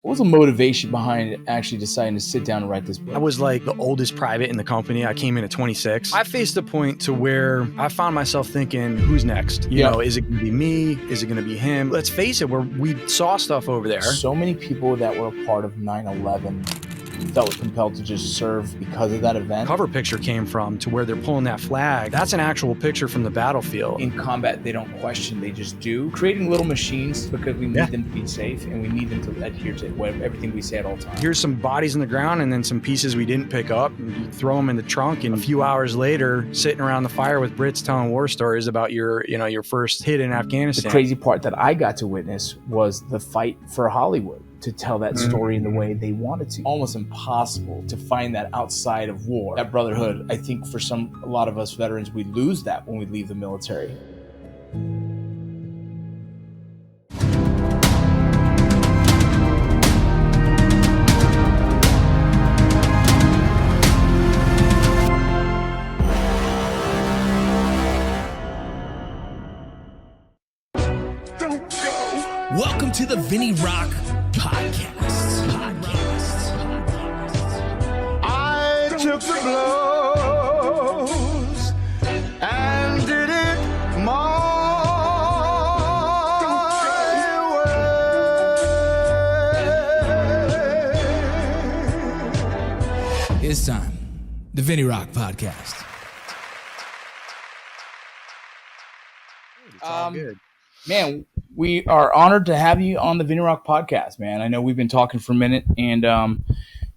What was the motivation behind actually deciding to sit down and write this book? I was like the oldest private in the company. I came in at 26. I faced a point to where I found myself thinking, who's next? You know, is it going to be me? Is it going to be him? Let's face it, we saw stuff over there. So many people that were a part of 9/11 felt compelled to just serve because of that event. Cover picture came from to where they're pulling that flag. That's an actual picture from the battlefield. In combat, they don't question, they just do. Creating little machines because we need them to be safe and we need them to adhere to everything we say at all times. Here's some bodies in the ground and then some pieces we didn't pick up. And you throw them in the trunk, and a few hours later, sitting around the fire with Brits telling war stories about your first hit in Afghanistan. The crazy part that I got to witness was the fight for Hollywood to tell that story in the way they wanted to. Almost impossible to find that outside of war. That brotherhood, I think for a lot of us veterans, we lose that when we leave the military. Welcome to the VinnyRoc podcast. I took the blows and did it my way. It's time. The VinnyRoc podcast. It's all good. Man, we are honored to have you on the VinnyRoc podcast, man. I know we've been talking for a minute, and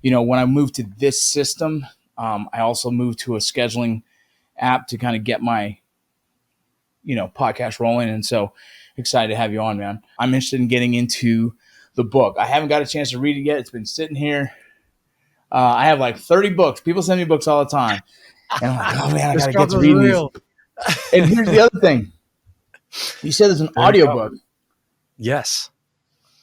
when I moved to this system, I also moved to a scheduling app to kind of get my, podcast rolling, and so excited to have you on, man. I'm interested in getting into the book. I haven't got a chance to read it yet. It's been sitting here. I have like 30 books. People send me books all the time, and I'm like, oh man, I gotta get to reading these. And here's the other thing. You said there's an audiobook. Yes.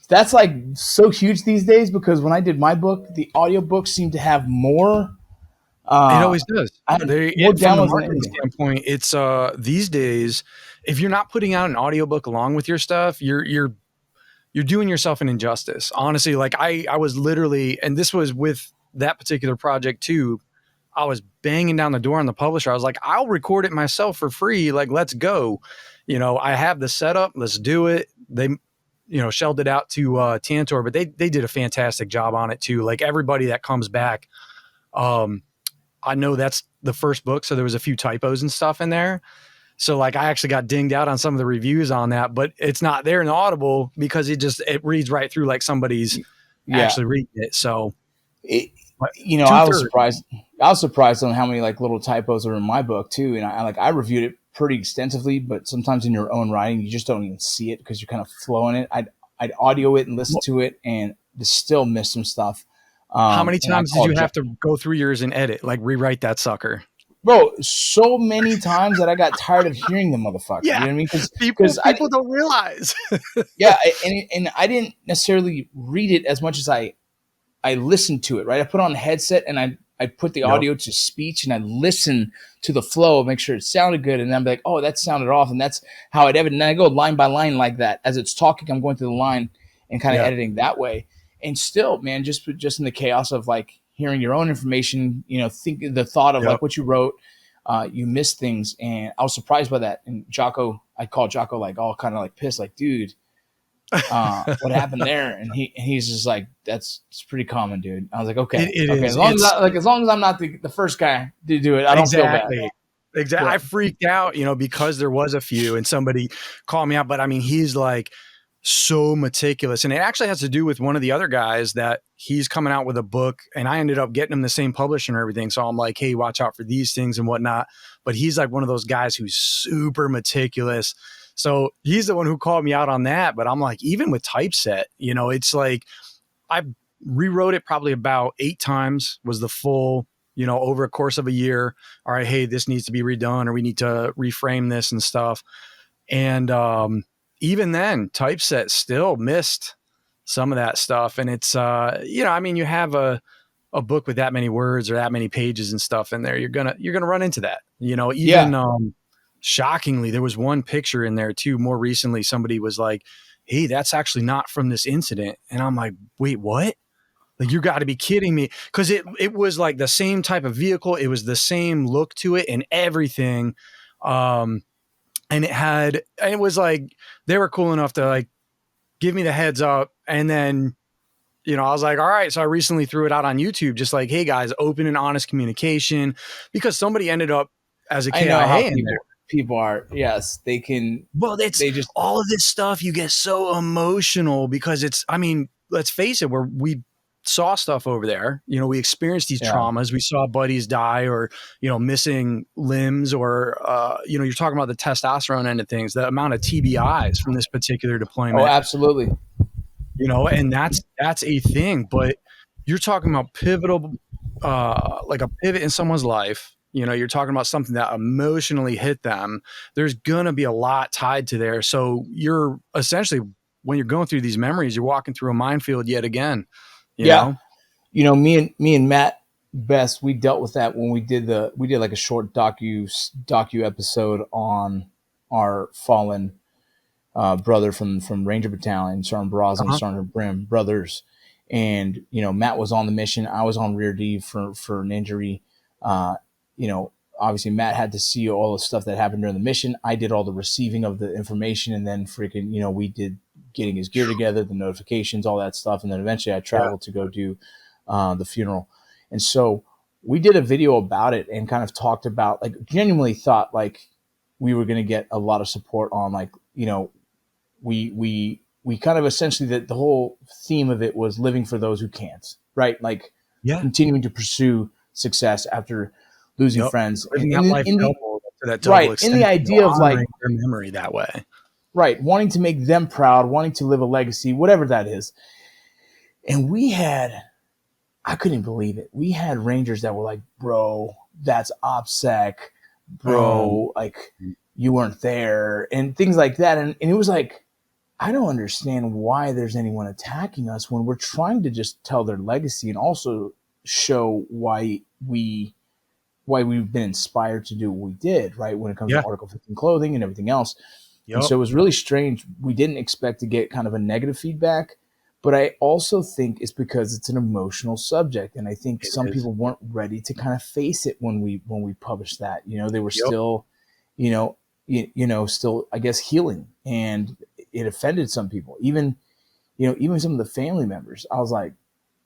That's like so huge these days because when I did my book, the audiobooks seem to have more. It always does. More from the marketing standpoint, it's these days, if you're not putting out an audiobook along with your stuff, you're doing yourself an injustice. Honestly, like I was literally, and this was with that particular project too, I was banging down the door on the publisher. I was like, I'll record it myself for free. Like, let's go. I have the setup. Let's do it. They, shelled it out to Tantor, but they did a fantastic job on it too. Like everybody that comes back, I know that's the first book, so there was a few typos and stuff in there. So like I actually got dinged out on some of the reviews on that, but it's not there in the Audible because it reads right through like somebody's actually reading it. So, I was surprised. I was surprised on how many like little typos are in my book too. And I reviewed it pretty extensively, but sometimes in your own writing, you just don't even see it because you're kind of flowing it. I'd audio it and listen to it and still miss some stuff. How many times did you have to go through yours and edit, like rewrite that sucker? Bro, so many times that I got tired of hearing the motherfucker. Yeah. You know what I mean? Because people don't realize. Yeah. And I didn't necessarily read it as much as I listened to it, right? I put on a headset and I put the audio to speech and I listen to the flow, make sure it sounded good. And then I'm like, oh, that sounded off. And that's how I'd edit. And then I go line by line like that. As it's talking, I'm going through the line and kind of editing that way. And still, man, just in the chaos of like hearing your own information, think the thought of like what you wrote, you missed things. And I was surprised by that. And Jocko, I called Jocko like all kind of like pissed, like, dude, what happened there? And he's just like, it's pretty common, dude. I was like, okay, okay. As long as I'm not the first guy to do it, I don't feel bad. Exactly. I freaked out, because there was a few and somebody called me out, but I mean, he's like so meticulous, and it actually has to do with one of the other guys that he's coming out with a book, and I ended up getting him the same publisher and everything. So I'm like, hey, watch out for these things and whatnot. But he's like one of those guys who's super meticulous. So he's the one who called me out on that. But I'm like, even with typeset, it's like I rewrote it probably about 8 times was the full, over a course of a year. All right, hey, this needs to be redone, or we need to reframe this and stuff. And even then, typeset still missed some of that stuff. And it's, you have a book with that many words or that many pages and stuff in there, you're gonna run into that. Shockingly, there was one picture in there too. More recently, somebody was like, hey, that's actually not from this incident. And I'm like, wait, what? Like, you got to be kidding me. Because it was like the same type of vehicle. It was the same look to it and everything. And it was like, they were cool enough to like give me the heads up. And then, I was like, all right. So I recently threw it out on YouTube, just like, hey guys, open and honest communication, because somebody ended up as a KIA. I know how people are. Yes, they can. Well, they just all of this stuff. You get so emotional because let's face it, we saw stuff over there. We experienced these traumas. We saw buddies die or, missing limbs or, you're talking about the testosterone end of things, the amount of TBIs from this particular deployment. Oh, absolutely. And that's a thing, but you're talking about pivotal, like a pivot in someone's life. You're talking about something that emotionally hit them. There's going to be a lot tied to there. So you're essentially, when you're going through these memories, you're walking through a minefield yet again. You know? Me and Matt Best, we dealt with that when we did like a short docu episode on our fallen brother from Ranger Battalion, Sergeant Brazza and Sergeant Brim, brothers. And, Matt was on the mission. I was on rear D for an injury. Obviously Matt had to see all the stuff that happened during the mission. I did all the receiving of the information, and then we did getting his gear together, the notifications, all that stuff. And then eventually I traveled to go do the funeral. And so we did a video about it and kind of talked about, like, genuinely thought like we were going to get a lot of support on, like, we kind of essentially, the whole theme of it was living for those who can't, right? Like continuing to pursue success after losing friends. In the idea of like their memory that way. Right. Wanting to make them proud, wanting to live a legacy, whatever that is. And I couldn't believe it. We had Rangers that were like, bro, that's OPSEC, bro, like you weren't there, and things like that. And it was like, I don't understand why there's anyone attacking us when we're trying to just tell their legacy and also show why we've been inspired to do what we did, right? When it comes to Article 15 clothing and everything else. And so it was really strange. We didn't expect to get kind of a negative feedback, but I also think it's because it's an emotional subject. And I think some people weren't ready to kind of face it when we published that. They were still, still, I guess, healing, and it offended some people. Even some of the family members. I was like,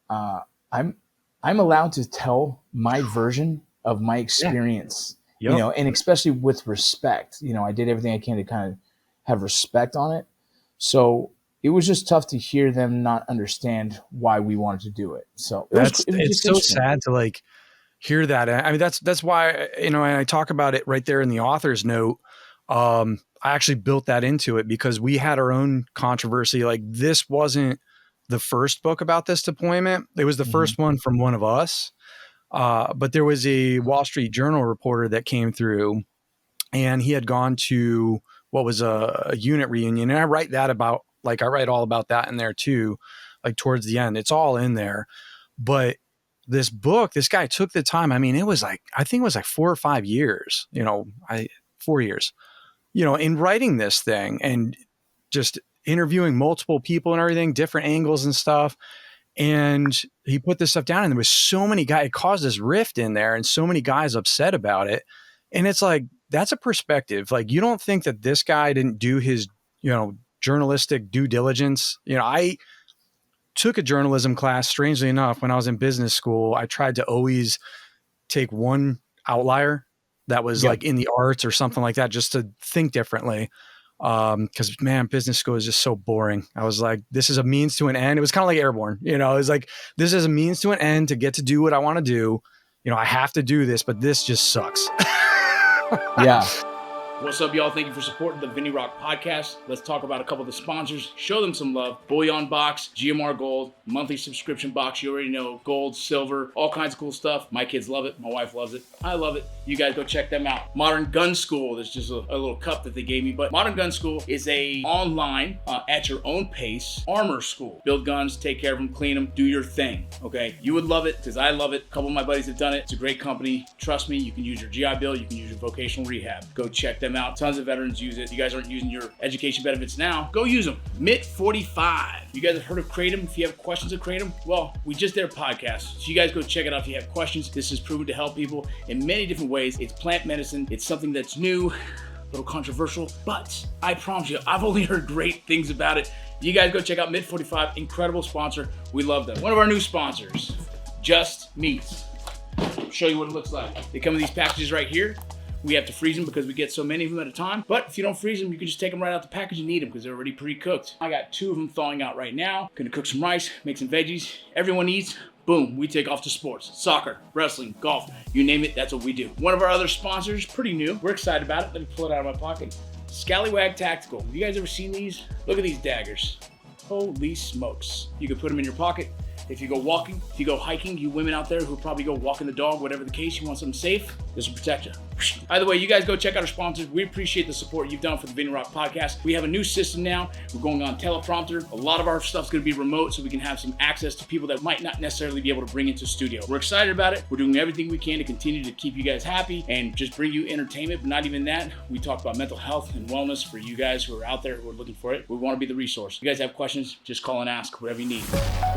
I'm allowed to tell my version of my experience, and especially with respect. I did everything I can to kind of have respect on it. So it was just tough to hear them not understand why we wanted to do it. So it's so sad to like hear that. I mean, that's why, and I talk about it right there in the author's note. I actually built that into it because we had our own controversy. Like, this wasn't the first book about this deployment. It was the first one from one of us. But there was a Wall Street Journal reporter that came through, and he had gone to what was a unit reunion. And I write all about that in there too, like towards the end. It's all in there. But this book, this guy took the time. I mean, I think it was like 4 or 5 years, 4 years, in writing this thing and just interviewing multiple people and everything, different angles and stuff. And he put this stuff down, and there was so many guys, it caused this rift in there and so many guys upset about it. And it's like, that's a perspective. Like, you don't think that this guy didn't do his, journalistic due diligence. I took a journalism class, strangely enough, when I was in business school. I tried to always take one outlier that was like in the arts or something like that, just to think differently. Cause man, business school is just so boring. I was like, this is a means to an end. It was kind of like Airborne, it was like, this is a means to an end to get to do what I want to do. I have to do this, but this just sucks. Yeah. What's up, y'all? Thank you for supporting the VinnyRoc podcast. Let's talk about a couple of the sponsors. Show them some love. Bullion Box, GMR Gold, monthly subscription box. You already know, gold, silver, all kinds of cool stuff. My kids love it. My wife loves it. I love it. You guys go check them out. Modern Gun School. There's just a little cup that they gave me. But Modern Gun School is a online, at your own pace, armor school. Build guns, take care of them, clean them, do your thing. Okay? You would love it because I love it. A couple of my buddies have done it. It's a great company. Trust me, you can use your GI Bill. You can use your vocational rehab. Go check them them out. Tons of veterans use it. If you guys aren't using your education benefits now, go use them. MIT 45. You guys have heard of Kratom? If you have questions of Kratom, well, we just did a podcast. So you guys go check it out if you have questions. This is proven to help people in many different ways. It's plant medicine. It's something that's new, a little controversial, but I promise you, I've only heard great things about it. You guys go check out MIT 45. Incredible sponsor. We love them. One of our new sponsors, Just Meats. I'll show you what it looks like. They come in these packages right here. We have to freeze them because we get so many of them at a time. But if you don't freeze them, you can just take them right out the package and eat them because they're already pre-cooked. I got 2 of them thawing out right now. Gonna cook some rice, make some veggies. Everyone eats. Boom, we take off to sports. Soccer, wrestling, golf, you name it, that's what we do. One of our other sponsors, pretty new. We're excited about it. Let me pull it out of my pocket. Scallywag Tactical. Have you guys ever seen these? Look at these daggers. Holy smokes. You can put them in your pocket. If you go walking, if you go hiking, you women out there who probably go walking the dog, whatever the case, you want something safe, this will protect you. Either way, you guys go check out our sponsors. We appreciate the support you've done for the VinnyRoc podcast. We have a new system now. We're going on teleprompter. A lot of our stuff's going to be remote so we can have some access to people that might not necessarily be able to bring into studio. We're excited about it. We're doing everything we can to continue to keep you guys happy and just bring you entertainment, but not even that. We talk about mental health and wellness for you guys who are out there who are looking for it. We want to be the resource. If you guys have questions, just call and ask, whatever you need.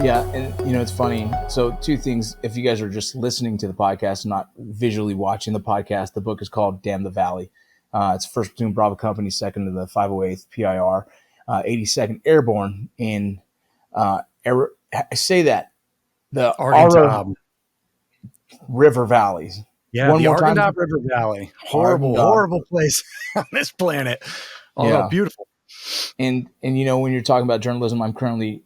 Yeah, and it's funny. So 2 things, if you guys are just listening to the podcast, not visually watching the podcast, the book is called Damn the Valley. It's 1st Platoon Bravo Company, 2nd to the 508th PIR, 82nd Airborne in, I say that, the Argentine River Valleys. Yeah, One the more time. Argentine River Valley. Horrible place on this planet. Although beautiful. And when you're talking about journalism, I'm currently,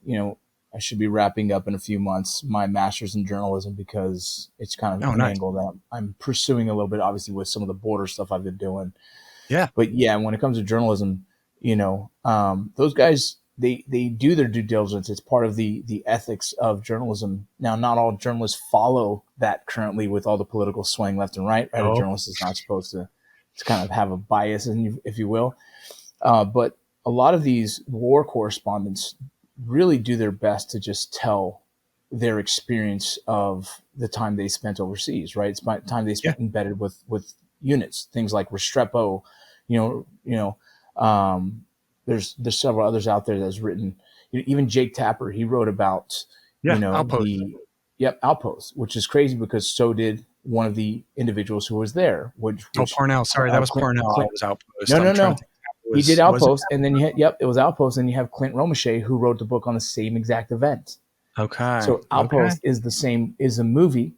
I should be wrapping up in a few months my master's in journalism because it's kind of an angle that I'm pursuing a little bit, obviously with some of the border stuff I've been doing. Yeah. But yeah, when it comes to journalism, those guys, they do their due diligence. It's part of the ethics of journalism. Now, not all journalists follow that currently with all the political swing left and right. A journalist is not supposed to kind of have a bias, if you will. But a lot of these war correspondents really do their best to just tell their experience of the time they spent overseas, right? It's time they spent embedded with units, things like Restrepo, there's several others out there that's written, even Jake Tapper, he wrote about, Outpost. Outpost, which is crazy because so did one of the individuals who was there. Parnell. Sorry, that was Parnell. It was Outpost. No. He did Outpost, and then it was Outpost, and you have Clint Romeshay who wrote the book on the same exact event. Okay. So Outpost is a movie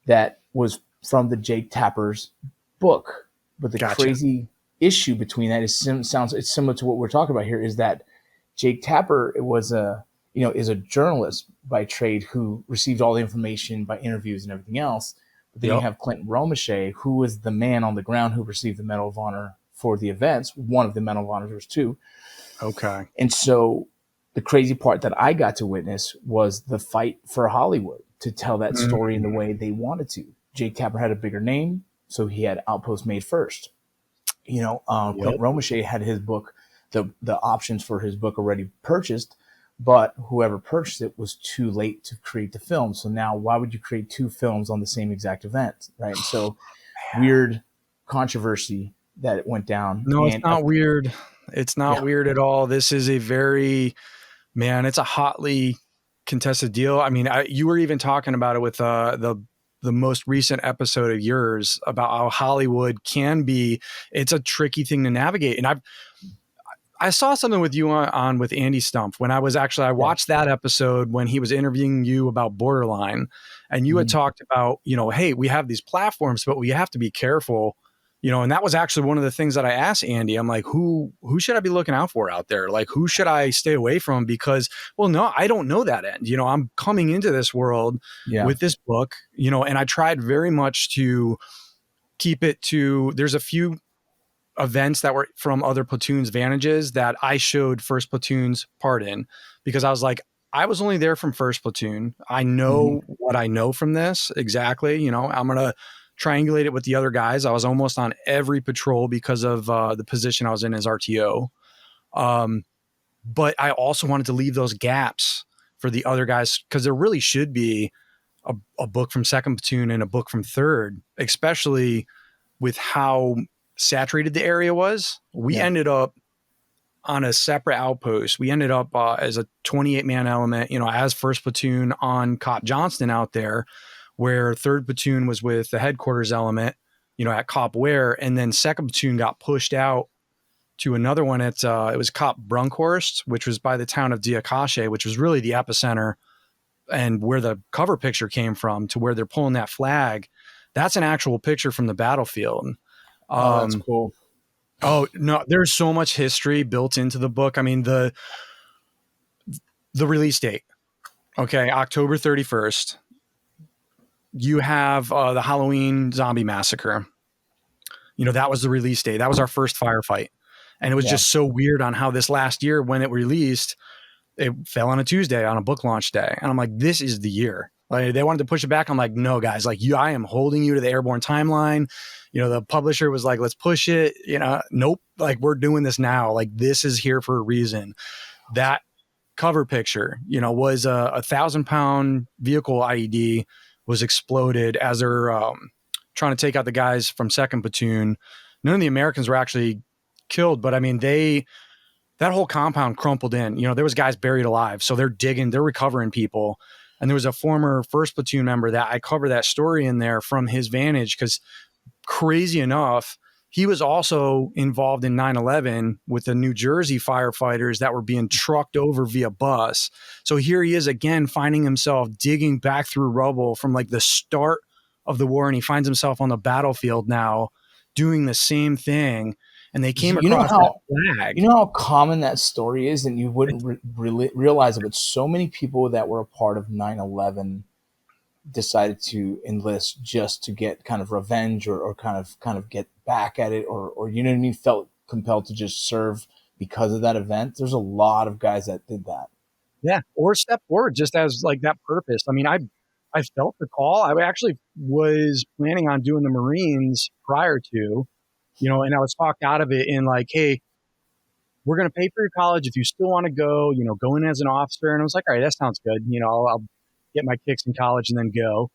that was from the Jake Tapper's book, but the crazy issue between that is it's similar to what we're talking about here. Is that Jake Tapper is a journalist by trade who received all the information by interviews and everything else. But then you have Clint Romeshay, who was the man on the ground who received the Medal of Honor for the events. One of the Medal of Honors, there was 2. Okay. And so the crazy part that I got to witness was the fight for Hollywood to tell that story in the way they wanted to. Jake Tapper had a bigger name, so he had Outpost made first. Clint Romeshay had his book, the options for his book already purchased, but whoever purchased it was too late to create the film. So now why would you create 2 films on the same exact event, right? And so weird controversy that it went down. No, it's not weird. It's not weird at all. This is it's a hotly contested deal. I mean, you were even talking about it with the most recent episode of yours about how Hollywood can be. It's a tricky thing to navigate. And I saw something with you on with Andy Stumpf when I watched that episode when he was interviewing you about Borderline, and you had talked about, hey, we have these platforms, but we have to be careful. And that was actually one of the things that I asked Andy. I'm like, who should I be looking out for out there? Like, who should I stay away from? Because, no, I don't know that end. I'm coming into this world with this book, and I tried very much to keep it to, there's a few events that were from other platoons' vantages that I showed first platoon's part in, because I was like, I was only there from first platoon. I know what I know from this exactly. I'm going to triangulate it with the other guys. I was almost on every patrol because of the position I was in as RTO. But I also wanted to leave those gaps for the other guys, because there really should be a book from second platoon and a book from third, especially with how saturated the area was. We ended up on a separate outpost. We ended up as a 28-man element, as first platoon on Cop Johnston out there, where third platoon was with the headquarters element, at Cop Ware, and then second platoon got pushed out to another one at it was Cop Brunkhorst, which was by the town of Diakache, which was really the epicenter and where the cover picture came from, to where they're pulling that flag. That's an actual picture from the battlefield. Oh, that's cool. Oh no, there's so much history built into the book. I mean, the release date. Okay, October 31st. You have the Halloween zombie massacre. That was the release date. That was our first firefight. And it was just so weird on how this last year, when it released, it fell on a Tuesday, on a book launch day. And I'm like, this is the year. Like, they wanted to push it back. I'm like, no, guys, like, I am holding you to the airborne timeline. The publisher was like, let's push it. Nope. Like, we're doing this now. Like, this is here for a reason. That cover picture, was a 1,000-pound vehicle IED was exploded as they're trying to take out the guys from second platoon. None of the Americans were actually killed, but I mean, that whole compound crumpled in. There was guys buried alive. So they're digging, they're recovering people. And there was a former first platoon member that I cover that story in there from his vantage, because crazy enough, he was also involved in 9/11 with the New Jersey firefighters that were being trucked over via bus. So here he is again, finding himself digging back through rubble from like the start of the war. And he finds himself on the battlefield now doing the same thing. And they came across that flag. You know how common that story is, and you wouldn't realize it, but so many people that were a part of 9/11 decided to enlist just to get kind of revenge or kind of get back at it, or you know what I mean, felt compelled to just serve because of that event. There's a lot of guys that did that. Yeah, or step forward just as like that purpose. I mean, I felt the call. I actually was planning on doing the Marines prior to. And I was talked out of it in like, hey, we're going to pay for your college if you still want to go, go in as an officer. And I was like, all right, that sounds good. I'll get my kicks in college and then go.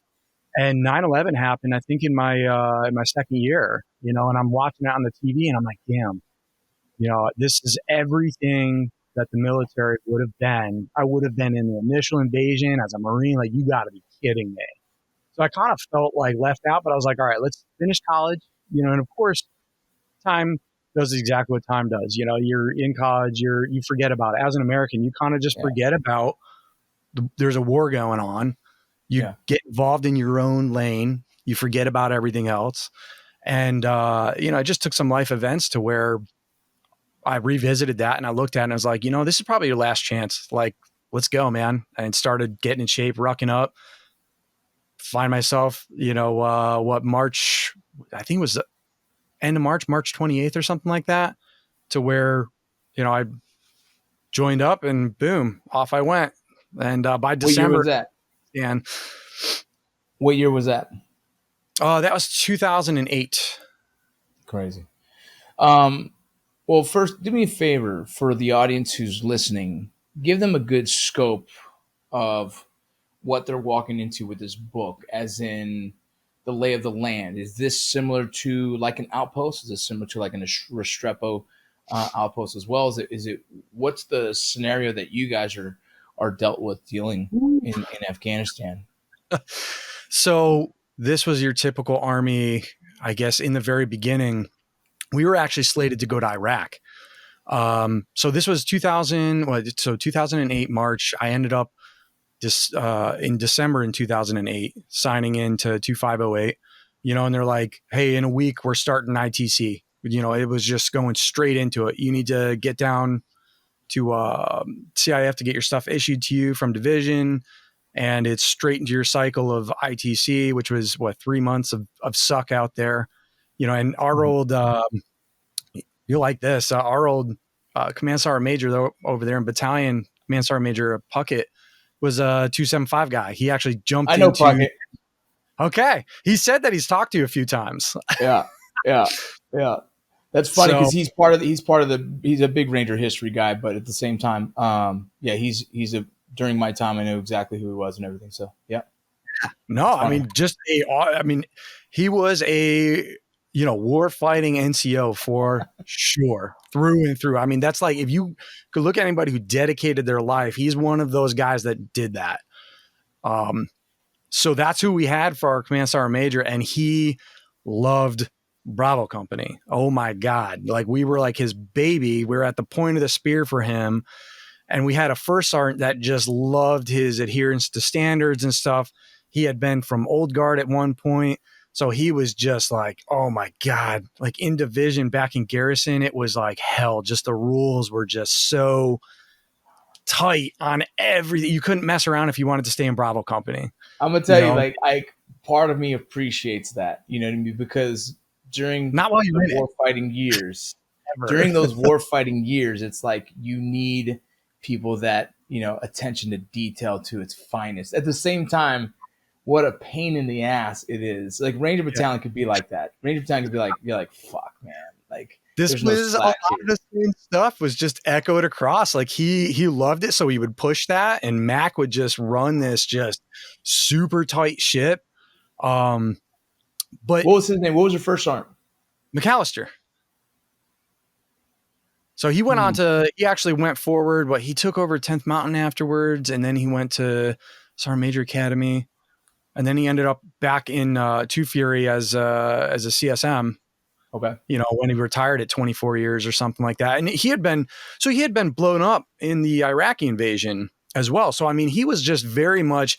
And 9/11 happened, I think in my second year, and I'm watching it on the TV and I'm like, damn, this is everything that the military would have been. I would have been in the initial invasion as a Marine. Like, you got to be kidding me. So I kind of felt like left out, but I was like, all right, let's finish college, and of course, time does exactly what time does. You're in college, you forget about it. As an American, you kind of just forget about there's a war going on. You get involved in your own lane. You forget about everything else. And, I just took some life events to where I revisited that and I looked at it and I was like, this is probably your last chance. Like, let's go, man. And started getting in shape, rucking up, find myself, March, I think it was end of March 28th or something like that, to where, I joined up and boom, off I went. And by December, what year was that? And what year was that? That was 2008. Crazy. Well, first, do me a favor for the audience who's listening. Give them a good scope of what they're walking into with this book, as in the lay of the land. Is this similar to like an outpost? Is this similar to like a Restrepo outpost as well? Is it what's the scenario that you guys are dealt with dealing in Afghanistan? So this was your typical Army, I guess. In the very beginning, we were actually slated to go to Iraq. So this was 2008 March. I ended up in December in 2008, signing into 2508, and they're like, hey, in a week, we're starting ITC. It was just going straight into it. You need to get down to CIF to get your stuff issued to you from division. And it's straight into your cycle of ITC, which was 3 months of suck out there, and our old, you'll like this, our old Command Sergeant Major over there in battalion, Command Sergeant Major Puckett, was a 275 guy. He actually jumped into. Puckett. Okay. He said that he's talked to you a few times. Yeah. That's funny because he's a big Ranger history guy, but at the same time, during my time, I knew exactly who he was and everything. So, yeah. No, I mean, he was a, war fighting NCO for sure, through and through. I mean, that's like, if you could look at anybody who dedicated their life, he's one of those guys that did that. So that's who we had for our Command Sergeant Major, and he loved Bravo Company. Oh my God. Like, we were like his baby. We were at the point of the spear for him. And we had a first sergeant that just loved his adherence to standards and stuff. He had been from Old Guard at one point. So he was just like, oh my God, like in division back in garrison, it was like hell. Just the rules were just so tight on everything. You couldn't mess around if you wanted to stay in Bravo Company. I'm gonna tell you, like part of me appreciates that. You know what I mean? Because during not while you're in war fighting years, Ever. during those war fighting years, it's like you need people that, attention to detail to its finest. At the same time, what a pain in the ass it is. Like Ranger Battalion could be like that. Ranger Battalion could be like, you're like, fuck, man. Like this was a lot of the same stuff was just echoed across. Like he loved it, so he would push that, and Mac would just run this just super tight ship. But what was his name? What was your first sergeant? McAllister. So he went on to, he actually went forward, but he took over 10th Mountain afterwards, and then he went to Sergeant Major Academy, and then he ended up back in Two Fury as a CSM. Okay. When he retired at 24 years or something like that. And he had been blown up in the Iraqi invasion as well. So, I mean, he was just very much,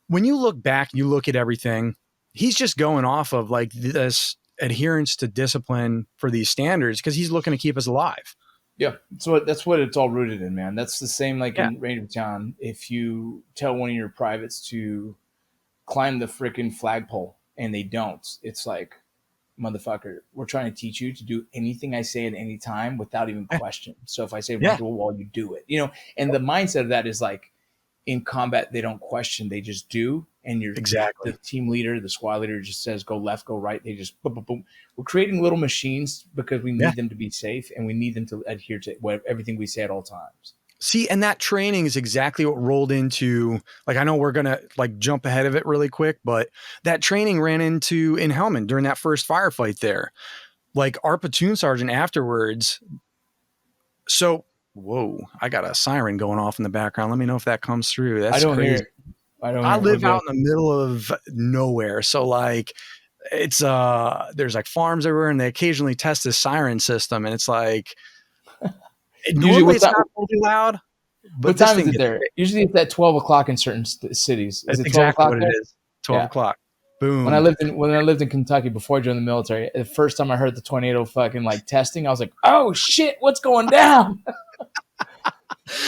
when you look back, you look at everything, he's just going off of like this adherence to discipline for these standards because he's looking to keep us alive. Yeah. So that's what it's all rooted in, man. That's the same like in Ranger Battalion. If you tell one of your privates to climb the freaking flagpole and they don't, it's like, motherfucker, we're trying to teach you to do anything I say at any time without even question. So if I say run to a wall, you do it. And the mindset of that is like in combat, they don't question, they just do. And you're exactly the team leader, the squad leader just says go left, go right. They just boom, boom, boom. We're creating little machines because we need them to be safe and we need them to adhere to everything we say at all times. See, and that training is exactly what rolled into, like, I know we're going to like jump ahead of it really quick, but that training ran into in Helmand during that first firefight there. Like our platoon sergeant afterwards. So, whoa, I got a siren going off in the background. Let me know if that comes through. That's crazy. Hear it. I live out in the middle of nowhere. So like it's there's like farms everywhere and they occasionally test this siren system and it's like normally it's not really loud. But what time is it there? Usually it's at 12 o'clock in certain cities. Is it 12 o'clock? What it is. 12 o'clock. Boom. When I lived in Kentucky before I joined the military, the first time I heard the tornado fucking like testing, I was like, oh shit, what's going down?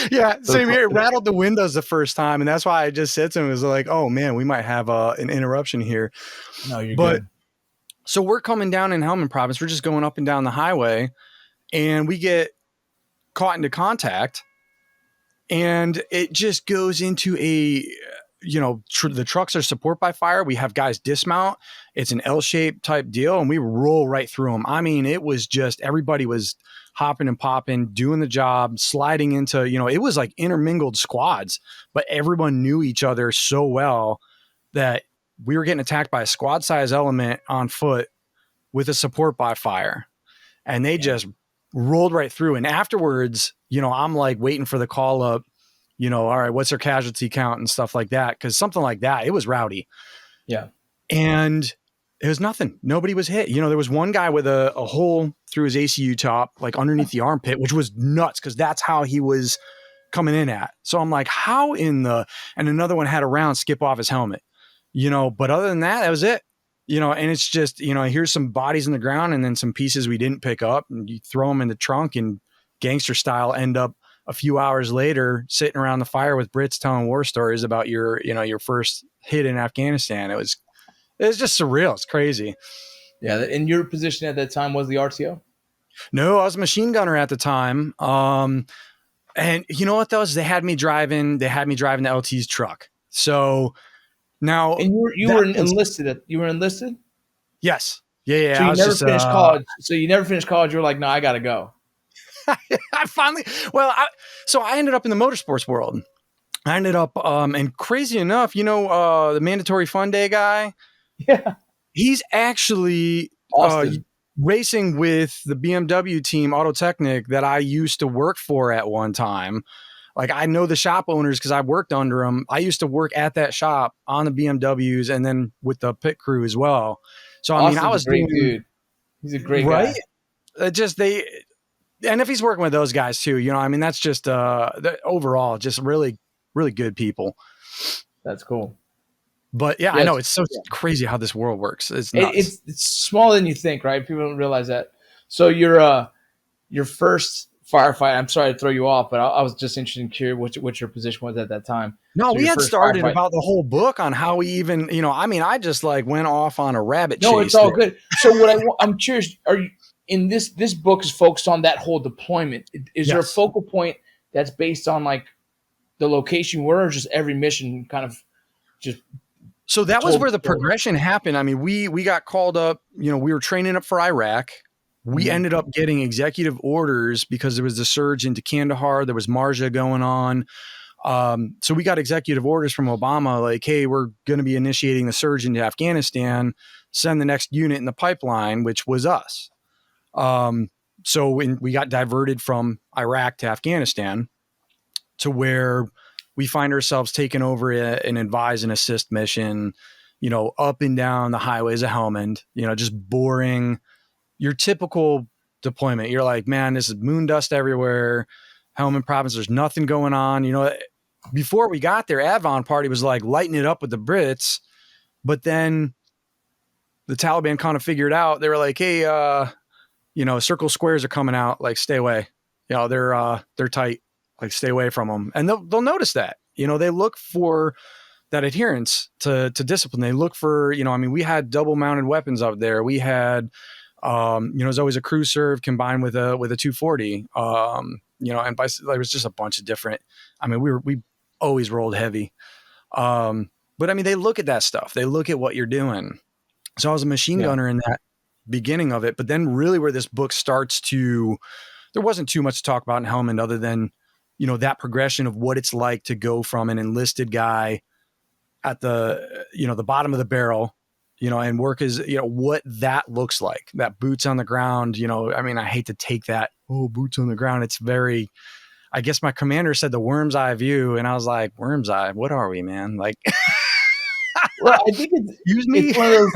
Yeah, same here. It rattled the windows the first time, and that's why I just said to him, it was like, oh man, we might have an interruption here. No, you're good. So we're coming down in Helmand province. We're just going up and down the highway, and we get caught into contact, and it just goes into a, the trucks are support by fire. We have guys dismount. It's an L-shaped type deal, and we roll right through them. I mean, it was just, everybody was hopping and popping, doing the job, sliding into, it was like intermingled squads, but everyone knew each other so well that we were getting attacked by a squad size element on foot with a support by fire. And they just rolled right through. And afterwards, I'm like waiting for the call up, all right, what's their casualty count and stuff like that? Cause something like that, it was rowdy. Yeah. And it was nothing. Nobody was hit. There was one guy with a hole through his ACU top, like underneath the armpit, which was nuts because that's how he was coming in at. So I'm like, how and another one had a round skip off his helmet, but other than that, that was it, and it's just, here's some bodies in the ground and then some pieces we didn't pick up and you throw them in the trunk and gangster style end up a few hours later sitting around the fire with Brits telling war stories about your first hit in Afghanistan. It was just surreal. It's crazy. Yeah. And your position at that time was the RTO? No, I was a machine gunner at the time. And you know what though, is they had me driving the LT's truck. So now. And you were enlisted. You were enlisted? Yes. Yeah. So you never finished college. So you never finished college. You were like, no, I got to go. I ended up in the motorsports world. I ended up, and crazy enough, the mandatory fun day guy. Yeah. He's actually Austin. racing with the BMW team, Autotechnic, that I used to work for at one time. Like, I know the shop owners because I worked under them. I used to work at that shop on the BMWs and then with the pit crew as well. So, I mean, I was a great doing, dude. He's a great right? guy. And if he's working with those guys too, you know, I mean, that's just overall just really, really good people. That's cool. But yeah, I know it's so crazy how this world works. It's nuts. It's smaller than you think, right? People don't realize that. So your first firefight. I'm sorry to throw you off, but I was just interested and curious what your position was at that time. No, so we had started about the whole book on how we even, you know, I mean, I just like went off on a rabbit chase. No, it's all good. So I'm curious, are you in this book is focused on that whole deployment? Is there a focal point that's based on like the location where, or just every mission kind of just? So that was where the progression happened. I mean, we got called up, you know, we were training up for Iraq. We ended up getting executive orders because there was the surge into Kandahar. There was Marja going on. So we got executive orders from Obama, like, hey, we're going to be initiating the surge into Afghanistan, send the next unit in the pipeline, which was us. So we got diverted from Iraq to Afghanistan to where we find ourselves taking over an advise and assist mission, you know, up and down the highways of Helmand, you know, just boring, your typical deployment. You're like, man, this is moon dust everywhere. Helmand province, there's nothing going on. You know, before we got there, Avon Party was like lighting it up with the Brits, but then the Taliban kind of figured out, they were like, hey, you know, circle squares are coming out, like, stay away. You know, they're tight, like, stay away from them. And they'll notice that, you know, they look for that adherence to discipline. They look for, you know, I mean, we had double mounted weapons up there. We had, you know, there's always a crew serve combined with a 240, you know, and there was just a bunch of different, I mean, we always rolled heavy. But I mean, they look at that stuff. They look at what you're doing. So I was a machine gunner in that beginning of it, but then really where this book starts to, there wasn't too much to talk about in Helmand other than, you know, that progression of what it's like to go from an enlisted guy at the, you know, the bottom of the barrel, you know, and work as, you know, what that looks like, that boots on the ground, you know, I mean, I hate to take that, boots on the ground. It's very, I guess my commander said the worm's eye view. And I was like, worm's eye, what are we, man? Like, well, I think it's one of those,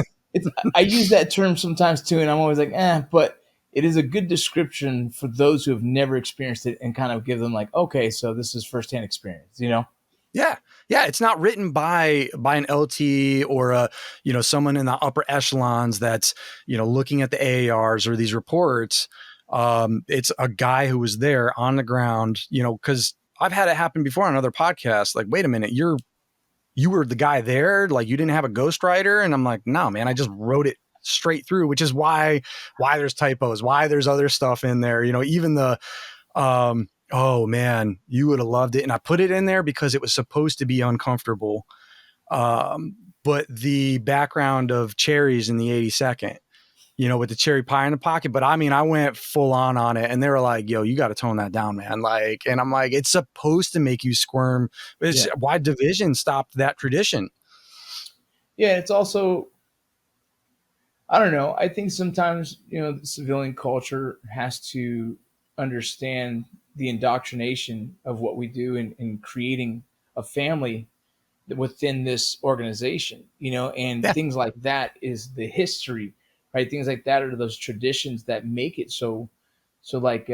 I use that term sometimes too. And I'm always like, but it is a good description for those who have never experienced it and kind of give them like, okay, so this is firsthand experience, you know? Yeah. Yeah. It's not written by an LT or you know, someone in the upper echelons that's, you know, looking at the AARs or these reports. It's a guy who was there on the ground, you know, cause I've had it happen before on other podcasts. Like, wait a minute, you were the guy there. Like, you didn't have a ghostwriter. And I'm like, no, man, I just wrote it straight through, which is why there's typos, why there's other stuff in there, you know, even the, oh man, you would have loved it. And I put it in there because it was supposed to be uncomfortable. But the background of cherries in the 82nd, you know, with the cherry pie in the pocket. But I mean, I went full on it and they were like, yo, you got to tone that down, man. Like, and I'm like, it's supposed to make you squirm. It's why Division stopped that tradition. Yeah. It's also, I don't know. I think sometimes, you know, the civilian culture has to understand the indoctrination of what we do in creating a family within this organization, you know, and things like that is the history, right? Things like that are those traditions that make it so like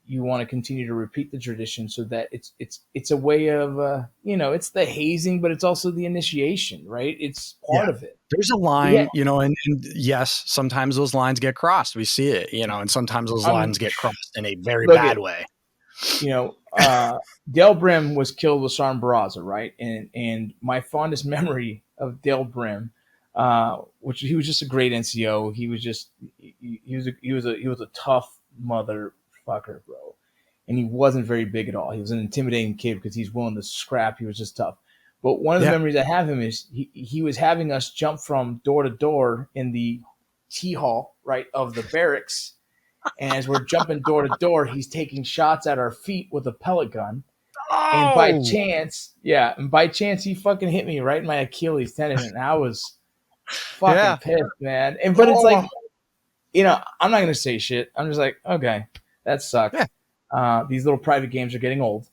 you want to continue to repeat the tradition so that it's a way of, you know, it's the hazing, but it's also the initiation, right? It's part of it. There's a line, you know, and yes, sometimes those lines get crossed. We see it, you know, and sometimes those lines get crossed in a very bad way. You know, Dale Brim was killed with Sarm Barraza, right? And my fondest memory of Dale Brim, which he was just a great NCO. He was just he was a tough motherfucker, bro. And he wasn't very big at all. He was an intimidating kid because he's willing to scrap. He was just tough. But one of the memories I have him is he was having us jump from door to door in the T hall, right, of the barracks. And as we're jumping door to door, he's taking shots at our feet with a pellet gun. Oh. And by chance, he fucking hit me right in my Achilles tendon. And I was fucking pissed, man. But it's like, I'm not going to say shit. I'm just like, okay, that sucked. Yeah. These little private games are getting old,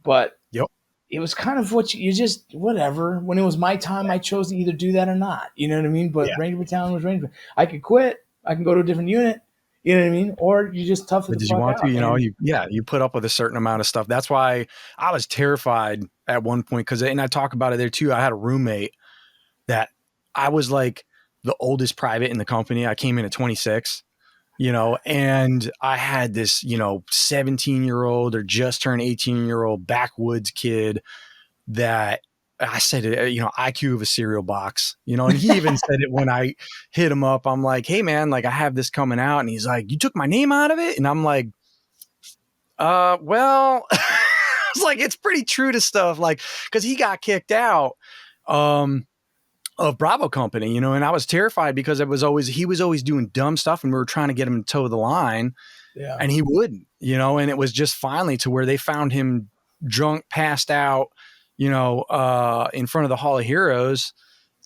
but Yep. it was kind of what you just, whatever. When it was my time, I chose to either do that or not. You know what I mean? But Ranger Battalion was Ranger. I could quit. I can go to a different unit. You know what I mean? Or you just tough it But the did fuck you want out. to? You put up with a certain amount of stuff. That's why I was terrified at one point and I talk about it there too. I had a roommate that I was like the oldest private in the company. I came in at 26, and I had this, 17-year-old or just turned 18-year-old backwoods kid that I said, IQ of a cereal box, and he even said it when I hit him up. I'm like, hey man, like I have this coming out. And he's like, you took my name out of it? And I'm like, well, it's like, it's pretty true to stuff. Like, cause he got kicked out, of Bravo Company, and I was terrified because he was always doing dumb stuff and we were trying to get him to toe the line and he wouldn't, and it was just finally to where they found him drunk, passed out, in front of the Hall of Heroes.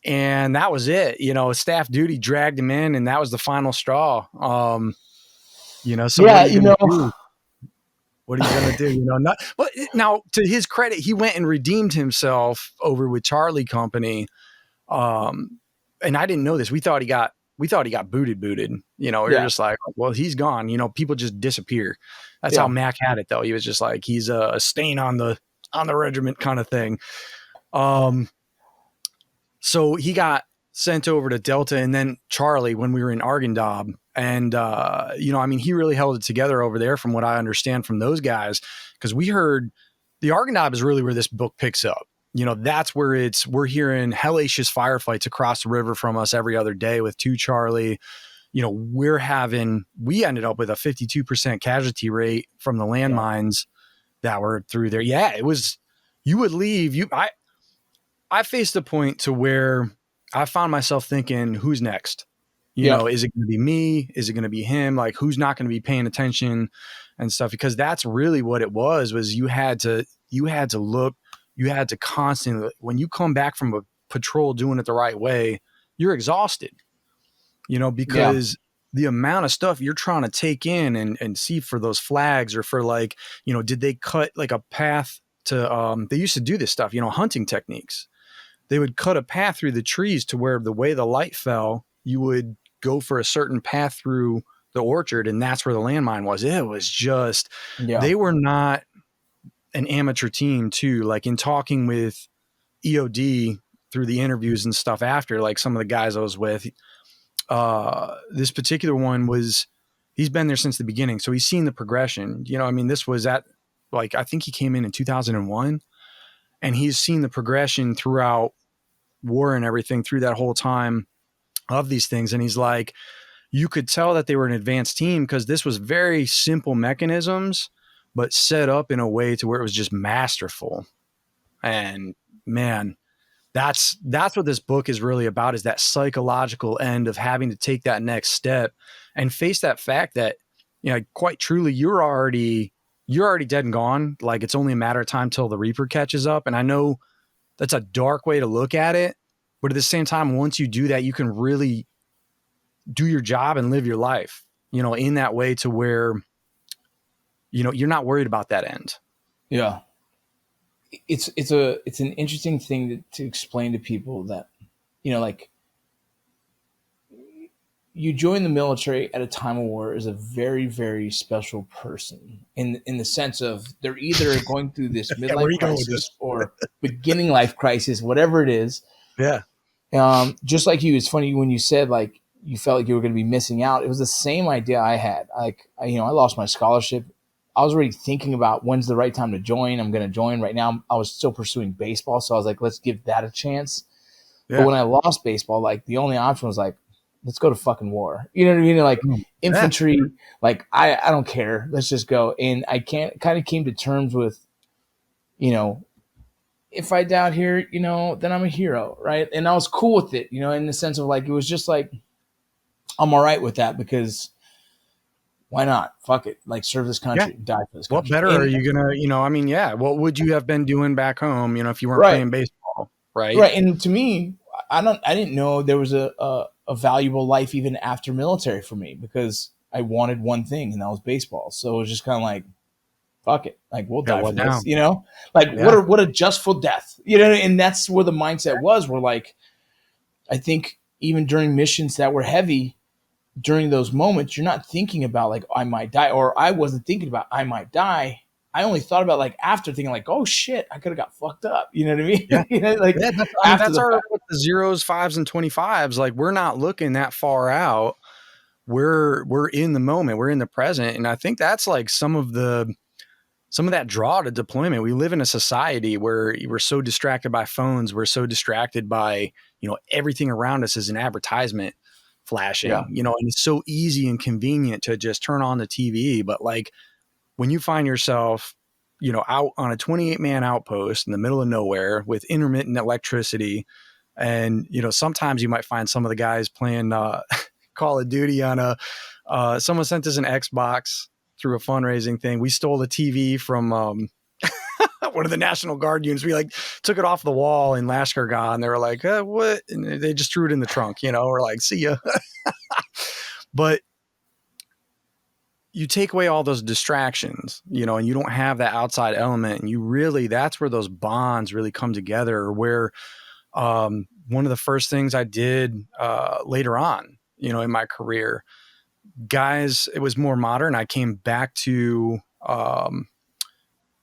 And that was it, staff duty dragged him in and that was the final straw. So what are you going to do? But now to his credit, he went and redeemed himself over with Charlie Company. And I didn't know this. We thought he got booted. We were just like, well, he's gone. People just disappear. That's how Mac had it, though. He was just like, he's a stain on the regiment kind of thing. So he got sent over to Delta, and then Charlie when we were in Argendob, and he really held it together over there, from what I understand from those guys, because we heard the Argendob is really where this book picks up. That's where we're hearing hellacious firefights across the river from us every other day with 2 Charlie. We ended up with a 52% casualty rate from the landmines that were through there. Yeah, it was, you would leave. I faced a point to where I found myself thinking, who's next? Is it going to be me? Is it going to be him? Like, who's not going to be paying attention and stuff? Because that's really what it was you had to look. You had to constantly, when you come back from a patrol doing it the right way, you're exhausted, because the amount of stuff you're trying to take in and see for those flags, or for like, did they cut like a path to, they used to do this stuff, hunting techniques. They would cut a path through the trees to where the way the light fell, you would go for a certain path through the orchard. And that's where the landmine was. It was just, they were not an amateur team too. Like in talking with EOD through the interviews and stuff after, like some of the guys I was with, this particular one he's been there since the beginning. So he's seen the progression, this was at like, I think he came in 2001 and he's seen the progression throughout war and everything through that whole time of these things. And he's like, you could tell that they were an advanced team because this was very simple mechanisms, but set up in a way to where it was just masterful. And man, that's what this book is really about, is that psychological end of having to take that next step and face that fact that, quite truly, you're already dead and gone. Like, it's only a matter of time till the Reaper catches up. And I know that's a dark way to look at it, but at the same time, once you do that, you can really do your job and live your life, in that way to where, you're not worried about that end. Yeah. It's an interesting thing to explain to people that, like, you join the military at a time of war is a very, very special person in the sense of they're either going through this midlife crisis or beginning life crisis, whatever it is. Yeah. Just like you, it's funny when you said like you felt like you were going to be missing out. It was the same idea I had. Like, I lost my scholarship. I was already thinking about when's the right time to join. I'm going to join right now. I was still pursuing baseball. So I was like, let's give that a chance. Yeah. But when I lost baseball, like the only option was like, let's go to fucking war. You know what I mean? Like infantry, like I don't care. Let's just go. And I kind of came to terms with, if I die out here, then I'm a hero. Right. And I was cool with it, in the sense of like, it was just like, I'm all right with that because why not? Fuck it. Like serve this country, die for this country. What better are you going to, what would you have been doing back home, if you weren't playing baseball? Right. Right. And to me, I didn't know there was a a valuable life even after military for me, because I wanted one thing, and that was baseball. So it was just kind of like, fuck it. Like, we'll die for this, you know, like what a justful death, you know? And that's where the mindset was. We're like, I think even during missions that were heavy, during those moments, you're not thinking about like, I might die, or I wasn't thinking about I might die. I only thought about like after, thinking like, oh shit, I could have got fucked up. You know what I mean? Yeah. You know, like that's our the 0s, 5s, and 25s. Like, we're not looking that far out. We're in the moment. We're in the present. And I think that's like some of that draw to deployment. We live in a society where we're so distracted by phones. We're so distracted by, everything around us is an advertisement flashing, and it's so easy and convenient to just turn on the TV. But like, when you find yourself, out on a 28-man outpost in the middle of nowhere with intermittent electricity, and, sometimes you might find some of the guys playing Call of Duty on someone sent us an Xbox through a fundraising thing. We stole a TV from one of the National Guard units. We like took it off the wall in Lashkargah, and they were like, what? And they just threw it in the trunk, we're like, see ya. But you take away all those distractions, and you don't have that outside element, and that's where those bonds really come together, where one of the first things I did later on, in my career, guys, it was more modern. I came back to, I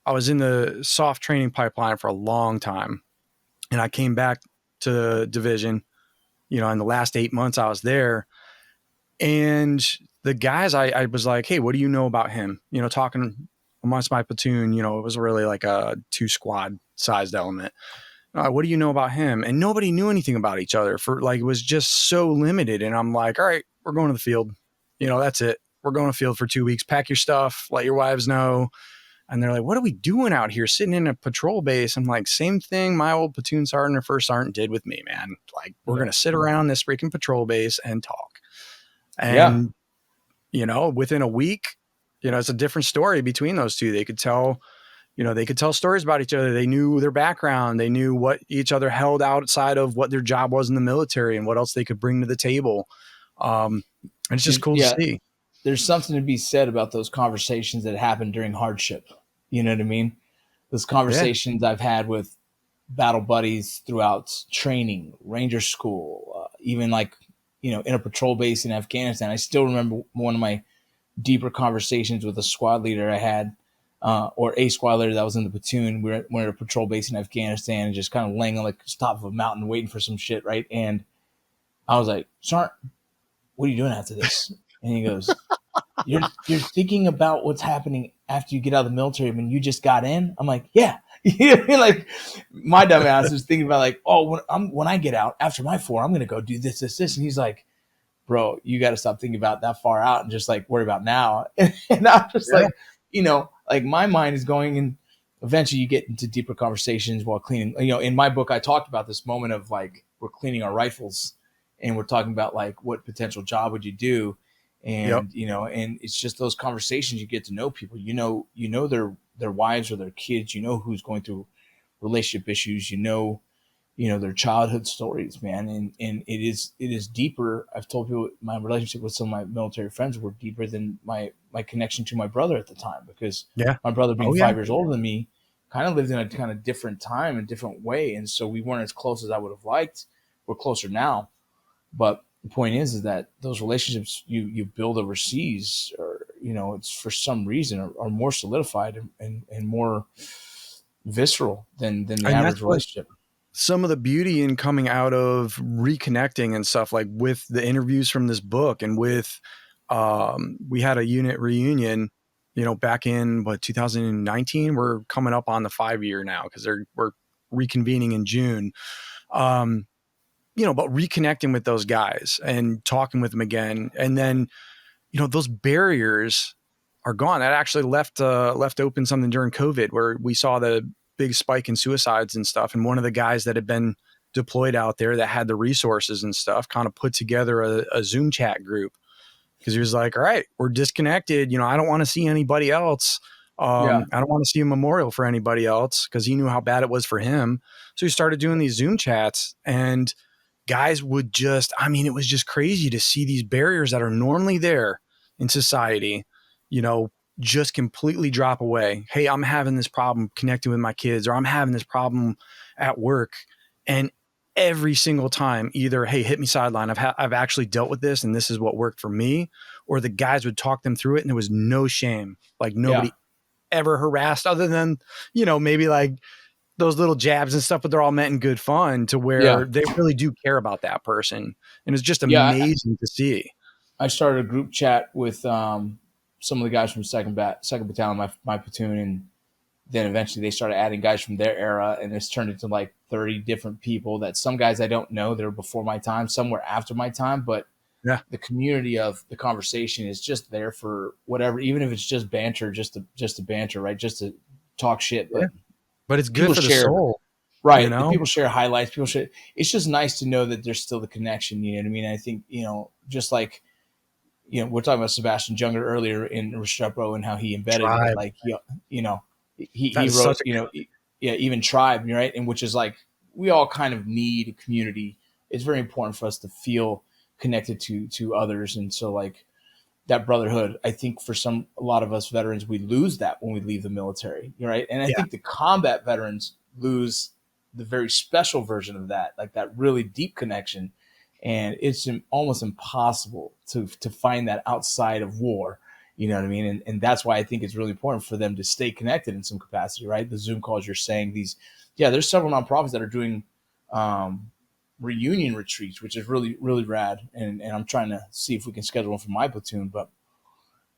was in the soft training pipeline for a long time, and I came back to division, in the last 8 months I was there, and the guys, I was like, hey, what do you know about him? Talking amongst my platoon, it was really like a 2-squad sized element. What do you know about him? And nobody knew anything about each other, for like, it was just so limited. And I'm like, all right, we're going to the field. That's it. We're going to the field for 2 weeks. Pack your stuff. Let your wives know. And they're like, what are we doing out here sitting in a patrol base? I'm like, same thing my old platoon sergeant or first sergeant did with me, man. Like, we're going to sit around this freaking patrol base and talk. And, within a week, it's a different story between those two. They could tell stories about each other. They knew their background. They knew what each other held outside of what their job was in the military and what else they could bring to the table. And it's just cool to see. There's something to be said about those conversations that happen during hardship. You know what I mean? Those conversations I've had with battle buddies throughout training, Ranger school, even like, in a patrol base in Afghanistan. I still remember one of my deeper conversations with a squad leader I had, or a squad leader that was in the platoon. We're at a patrol base in Afghanistan and just kind of laying on like the top of a mountain waiting for some shit, right? And I was like, Sergeant, what are you doing after this? And he goes, you're thinking about what's happening after you get out of the military when you just got in? I'm like, yeah. Like, my dumb ass was thinking about like, oh, when I get out after my 4, I'm going to go do this. And he's like, bro, you got to stop thinking about that far out and just like worry about now. And I'm just like, like my mind is going, and eventually you get into deeper conversations while cleaning. In my book, I talked about this moment of like, we're cleaning our rifles and we're talking about like, what potential job would you do? And, and it's just those conversations, you get to know people, their wives or their kids, who's going through relationship issues, their childhood stories, man. And it is deeper. I've told people my relationship with some of my military friends were deeper than my connection to my brother at the time, because my brother being 5 years older than me kind of lived in a kind of different time and different way. And so we weren't as close as I would have liked. We're closer now, but the point is that those relationships you build overseas, or it's for some reason are more solidified and more visceral than the average relationship. Some of the beauty in coming out of reconnecting and stuff, like with the interviews from this book, and with we had a unit reunion, back in 2019. We're coming up on the 5-year now, because we're reconvening in June. But reconnecting with those guys and talking with them again. And then, those barriers are gone. That actually left open something during COVID, where we saw the big spike in suicides and stuff. And one of the guys that had been deployed out there that had the resources and stuff kind of put together a Zoom chat group, because he was like, all right, we're disconnected. I don't want to see anybody else. I don't want to see a memorial for anybody else, because he knew how bad it was for him. So he started doing these Zoom chats, and guys would just, I mean, it was just crazy to see these barriers that are normally there in society, you know, just completely drop away. Hey, I'm having this problem connecting with my kids, or I'm having this problem at work. And every single time, either, hey, hit me sideline. I've actually dealt with this and this is what worked for me. Or the guys would talk them through it and there was no shame. Like nobody ever harassed, other than, you know, maybe like those little jabs and stuff, but they're all meant in good fun, to where they really do care about that person. And it's just amazing to see. I started a group chat with some of the guys from second battalion, my platoon, and then eventually they started adding guys from their era, and it's turned into like 30 different people. That some guys I don't know, they're before my time, some were after my time, but the community of the conversation is just there for whatever, even if it's just banter, just to banter, right? Just to talk shit. But it's good for the soul. Right. You know? People share highlights. People share. It's just nice to know that there's still the connection. You know what I mean? I think, you know, just like, you know, we're talking about Sebastian Junger earlier in Restrepo and how he embedded it. Like, you know, he wrote, you know, even Tribe, right? And which is like, we all kind of need a community. It's very important for us to feel connected to others. And so like that brotherhood, I think for a lot of us veterans, we lose that when we leave the military, right? And I think the combat veterans lose the very special version of that, like that really deep connection. And it's almost impossible to find that outside of war. You know what I mean? And that's why I think it's really important for them to stay connected in some capacity, right? The Zoom calls you're saying, there's several nonprofits that are doing reunion retreats, which is really, really rad. And I'm trying to see if we can schedule one for my platoon. But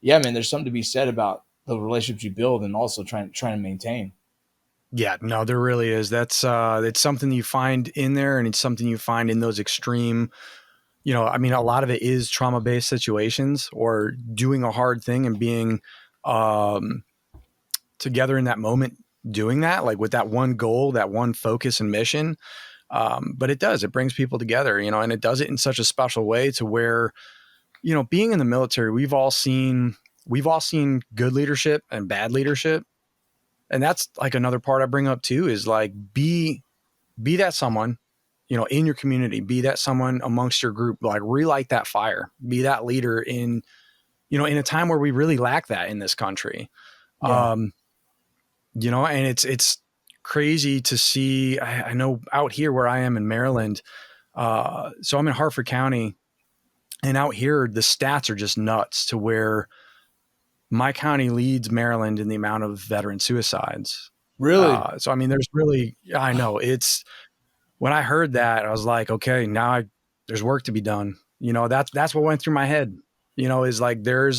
yeah, man, there's something to be said about the relationships you build and also trying to maintain. Yeah, no, there really is. That's it's something you find in there, and it's something you find in those extreme, you know, I mean, a lot of it is trauma-based situations, or doing a hard thing and being together in that moment, doing that, like with that one goal, that one focus and mission. But it brings people together, you know, and it does it in such a special way to where, you know, being in the military, we've all seen good leadership and bad leadership. And that's like another part I bring up too, is like, be that someone, you know, in your community, be that someone amongst your group, like relight that fire, be that leader in, you know, in a time where we really lack that in this country. Yeah. You know, and it's crazy to see. I know out here where I am in Maryland, so I'm in Hartford County, and out here, the stats are just nuts, to where my county leads Maryland in the amount of veteran suicides. Really? So, I mean, I know it's, when I heard that, I was like, okay, now there's work to be done. You know, that's what went through my head, you know, is like, you're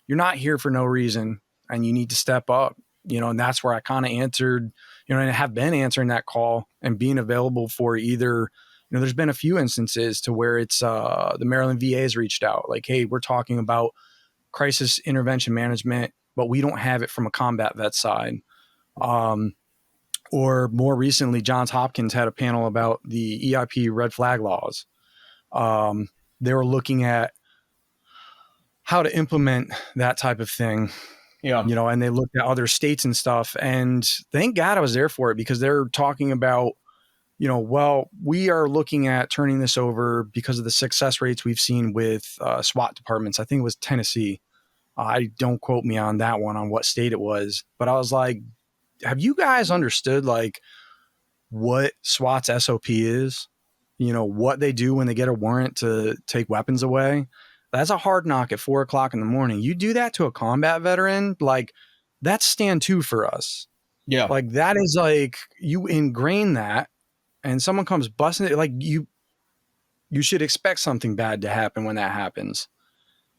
not here for no reason, and you need to step up, you know, and that's where I kind of answered, you know, and I have been answering that call and being available for either, you know, there's been a few instances to where it's the Maryland VA has reached out, like, hey, we're talking about crisis intervention management, but we don't have it from a combat vet side. Or more recently, Johns Hopkins had a panel about the EIP red flag laws. They were looking at how to implement that type of thing. Yeah. You know, and they looked at other states and stuff, and thank God I was there for it, because they're talking about, you know, well, we are looking at turning this over because of the success rates we've seen with SWAT departments. I think it was Tennessee. Don't quote me on that one, on what state it was, but I was like, have you guys understood like what SWAT's SOP is? You know, what they do when they get a warrant to take weapons away? That's a hard knock at 4:00 in the morning. You do that to a combat veteran, like that's stand 2 for us. Yeah. Like that is like, you ingrain that, and someone comes busting it, like you should expect something bad to happen when that happens.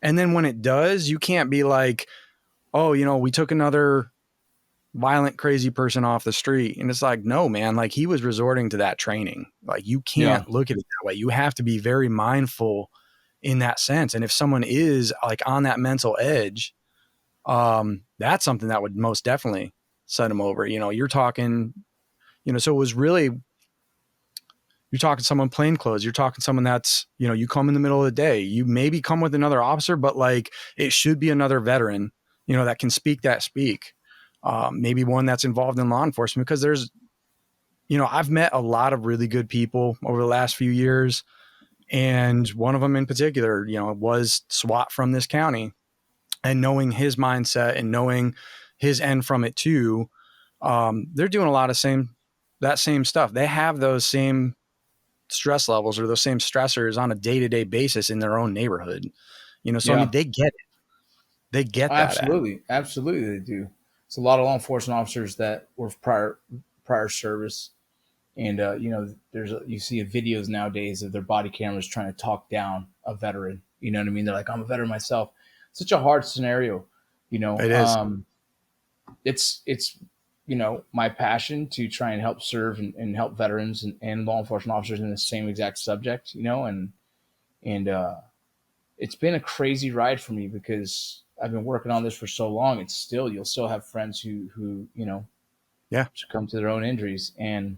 And then when it does, you can't be like, oh, you know, we took another violent, crazy person off the street. And it's like, no, man, like he was resorting to that training. Like you can't look at it that way. You have to be very mindful in that sense. And if someone is like on that mental edge, that's something that would most definitely set them over. You know, you're talking, you know, so it was really, you're talking someone plain clothes. You're talking someone that's, you know, you come in the middle of the day, you maybe come with another officer, but like it should be another veteran, you know, that can speak. Maybe one that's involved in law enforcement, because there's I've met a lot of really good people over the last few years. And one of them in particular, was SWAT from this county, and knowing his mindset and knowing his end from it too. They're doing a lot of that same stuff. They have those same stress levels or those same stressors on a day-to-day basis in their own neighborhood. So I mean, they get it. They get that. Absolutely they do. It's a lot of law enforcement officers that were prior service. And, you see videos nowadays of their body cameras trying to talk down a veteran. You know what I mean? They're like, I'm a veteran myself. Such a hard scenario, It is. It's my passion to try and help serve and help veterans and law enforcement officers in the same exact subject, and it's been a crazy ride for me because I've been working on this for so long. You'll still have friends who succumb to their own injuries. And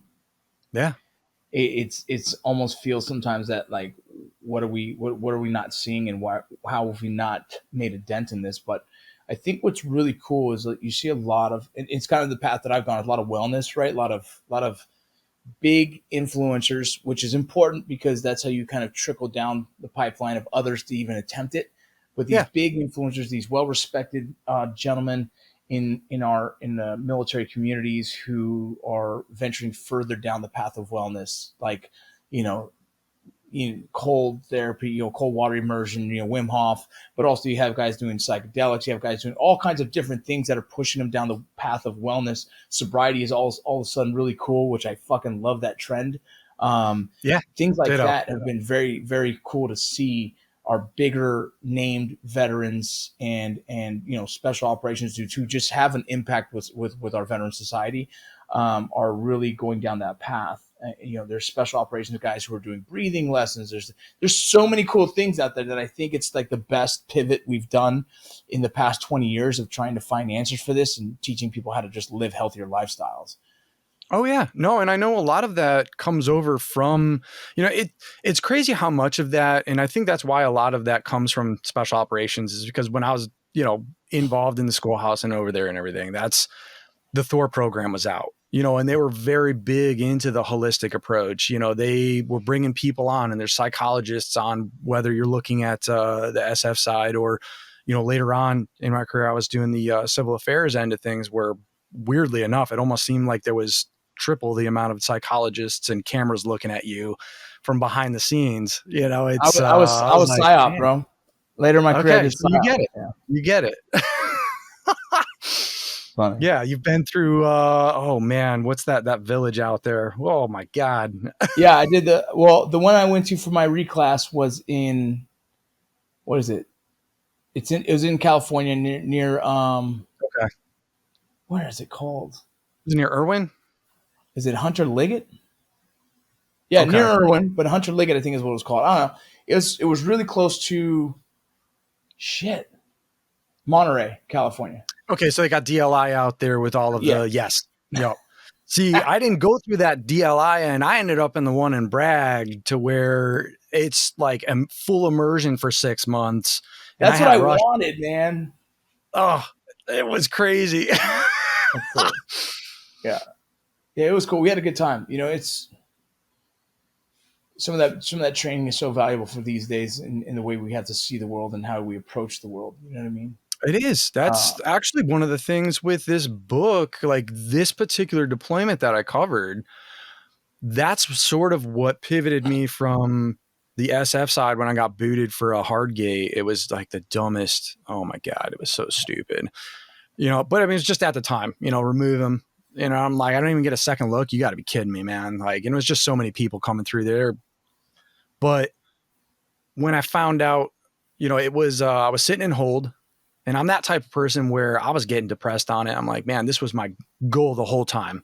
it's almost feels sometimes that like, what are we not seeing, and how have we not made a dent in this? But I think what's really cool is that you see a lot of, it's kind of the path that I've gone, a lot of wellness, right? A lot of big influencers, which is important because that's how you kind of trickle down the pipeline of others to even attempt it. But these big influencers, these well-respected gentlemen in the military communities who are venturing further down the path of wellness, like, cold therapy, cold water immersion, Wim Hof, but also you have guys doing psychedelics, you have guys doing all kinds of different things that are pushing them down the path of wellness. Sobriety is all of a sudden really cool, which I fucking love that trend. Things like that have been very, very cool to see. Our bigger named veterans and special operations dudes who just have an impact with our veteran society are really going down that path. There's special operations guys who are doing breathing lessons. There's so many cool things out there that I think it's like the best pivot we've done in the past 20 years of trying to find answers for this and teaching people how to just live healthier lifestyles. Oh yeah, no. And I know a lot of that comes over from, it's crazy how much of that. And I think that's why a lot of that comes from special operations, is because when I was, involved in the schoolhouse and over there and everything, that's the Thor program was out, and they were very big into the holistic approach. They were bringing people on, and there's psychologists on, whether you're looking at the SF side or, later on in my career, I was doing the civil affairs end of things, where weirdly enough, it almost seemed like there was triple the amount of psychologists and cameras looking at you from behind the scenes. It's I was like, PSYOP, bro. Later in my career, so you get it. Yeah. You get it. Funny. Yeah, you've been through oh man, what's that village out there? Oh my God. Yeah, I did the one I went to for my reclass was in, what is it? It was in California near okay. Where is it called? Is it near Irwin? Is it Hunter Liggett? Yeah, okay. Near Irwin, but Hunter Liggett, I think is what it was called. I don't know. It was really close to Monterey, California. Okay, so they got DLI out there with all of the Yep. See, I didn't go through that DLI, and I ended up in the one in Bragg, to where it's like a full immersion for 6 months. That's what I wanted, man. Oh, it was crazy. Cool. Yeah, it was cool. We had a good time. It's some of that training is so valuable for these days in the way we have to see the world and how we approach the world. You know what I mean? It is. That's actually one of the things with this book, like this particular deployment that I covered. That's sort of what pivoted me from the SF side when I got booted for a hard gate. It was like the dumbest. Oh my God, it was so stupid. But I mean, it's just at the time, remove them. I'm like, I don't even get a second look. You got to be kidding me, man. Like, it was just so many people coming through there. But when I found out, it was, I was sitting in hold, and I'm that type of person where I was getting depressed on it. I'm like, man, this was my goal the whole time,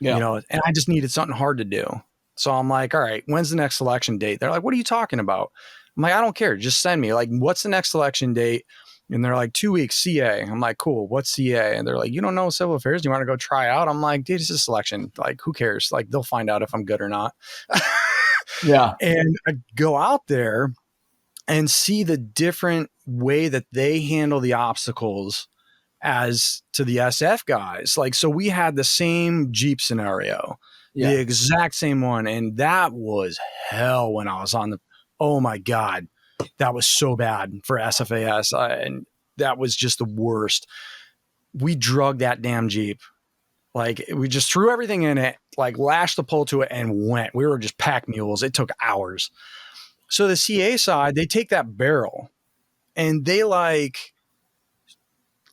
and I just needed something hard to do. So I'm like, all right, when's the next selection date? They're like, what are you talking about? I'm like, I don't care. Just send me, like, what's the next selection date? And they're like, 2 weeks, CA. I'm like, cool. What's CA? And they're like, you don't know civil affairs? Do you want to go try out? I'm like, dude, it's a selection. Like, who cares? Like, they'll find out if I'm good or not. Yeah. And I go out there and see the different way that they handle the obstacles as to the SF guys. Like, so we had the same Jeep scenario. Yeah. The exact same one. And that was hell when I was on the, oh my God, that was so bad for SFAS. And that was just the worst. We drugged that damn Jeep. Like we just threw everything in it, like lashed the pole to it and went. We were just pack mules. It took hours. So the CA side, they take that barrel and they like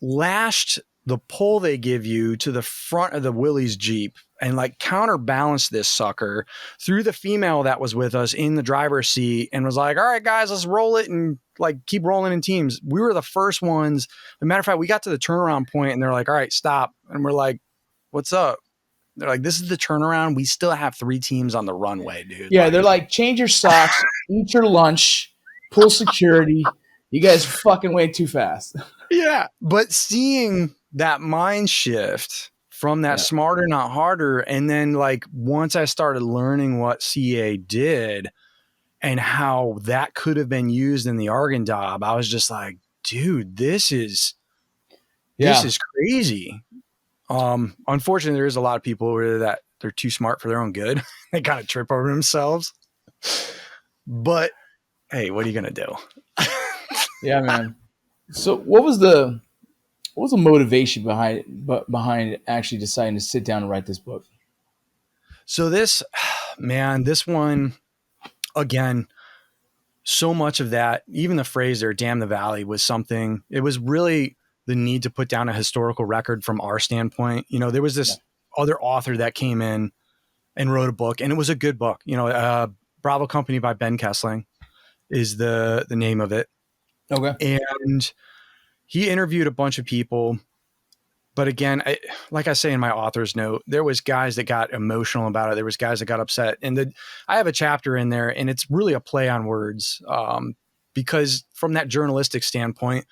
lashed the pole they give you to the front of the Willys Jeep and like counterbalanced this sucker through the female that was with us in the driver's seat and was like, all right, guys, let's roll it and like keep rolling in teams. We were the first ones. As a matter of fact, we got to the turnaround point and they're like, all right, stop. And we're like, what's up? They're like, this is the turnaround. We still have 3 teams on the runway, dude. Yeah, they're like, change your socks, eat your lunch, pull security. You guys fucking went too fast. Yeah. But seeing that mind shift from that smarter, not harder. And then like once I started learning what CA did and how that could have been used in the Argon job, I was just like, dude, this is crazy. Unfortunately, there is a lot of people over there that they're too smart for their own good. They kind of trip over themselves. But hey, what are you gonna do? Yeah, man. So what was the motivation behind actually deciding to sit down and write this book? So this one, again, so much of that, even the phrase there, damn the valley, was something, it was really the need to put down a historical record from our standpoint. You know, there was this other author that came in and wrote a book, and it was a good book. You know, Bravo Company by Ben Kessling is the name of it. Okay. And he interviewed a bunch of people. But again, like I say in my author's note, there was guys that got emotional about it. There was guys that got upset. And I have a chapter in there, and it's really a play on words because from that journalistic standpoint,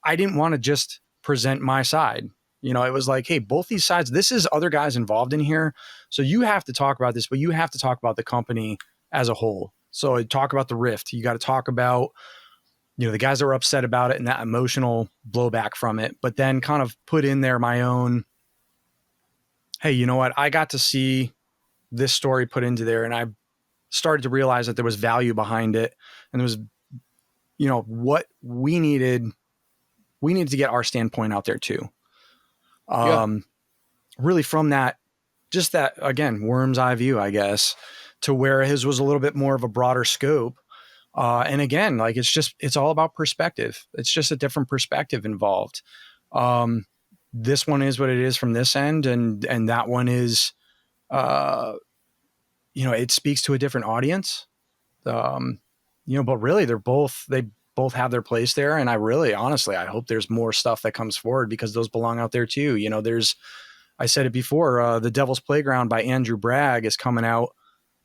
I didn't want to just present my side. You know, it was like, hey, both these sides, this is other guys involved in here. So you have to talk about this, but you have to talk about the company as a whole. So I talk about the rift. You got to talk about, you know, the guys that were upset about it and that emotional blowback from it, but then kind of put in there my own, hey, you know what? I got to see this story put into there, and I started to realize that there was value behind it. And there was, you know, what we needed to get our standpoint out there too. Really from that, just that, again, worm's eye view, I guess, to where his was a little bit more of a broader scope. And again, like, it's all about perspective. It's just a different perspective involved. This one is what it is from this end. And that one is, you know, it speaks to a different audience. You know, but really they both have their place there. And honestly, I hope there's more stuff that comes forward because those belong out there too. You know, I said it before, The Devil's Playground by Andrew Bragg is coming out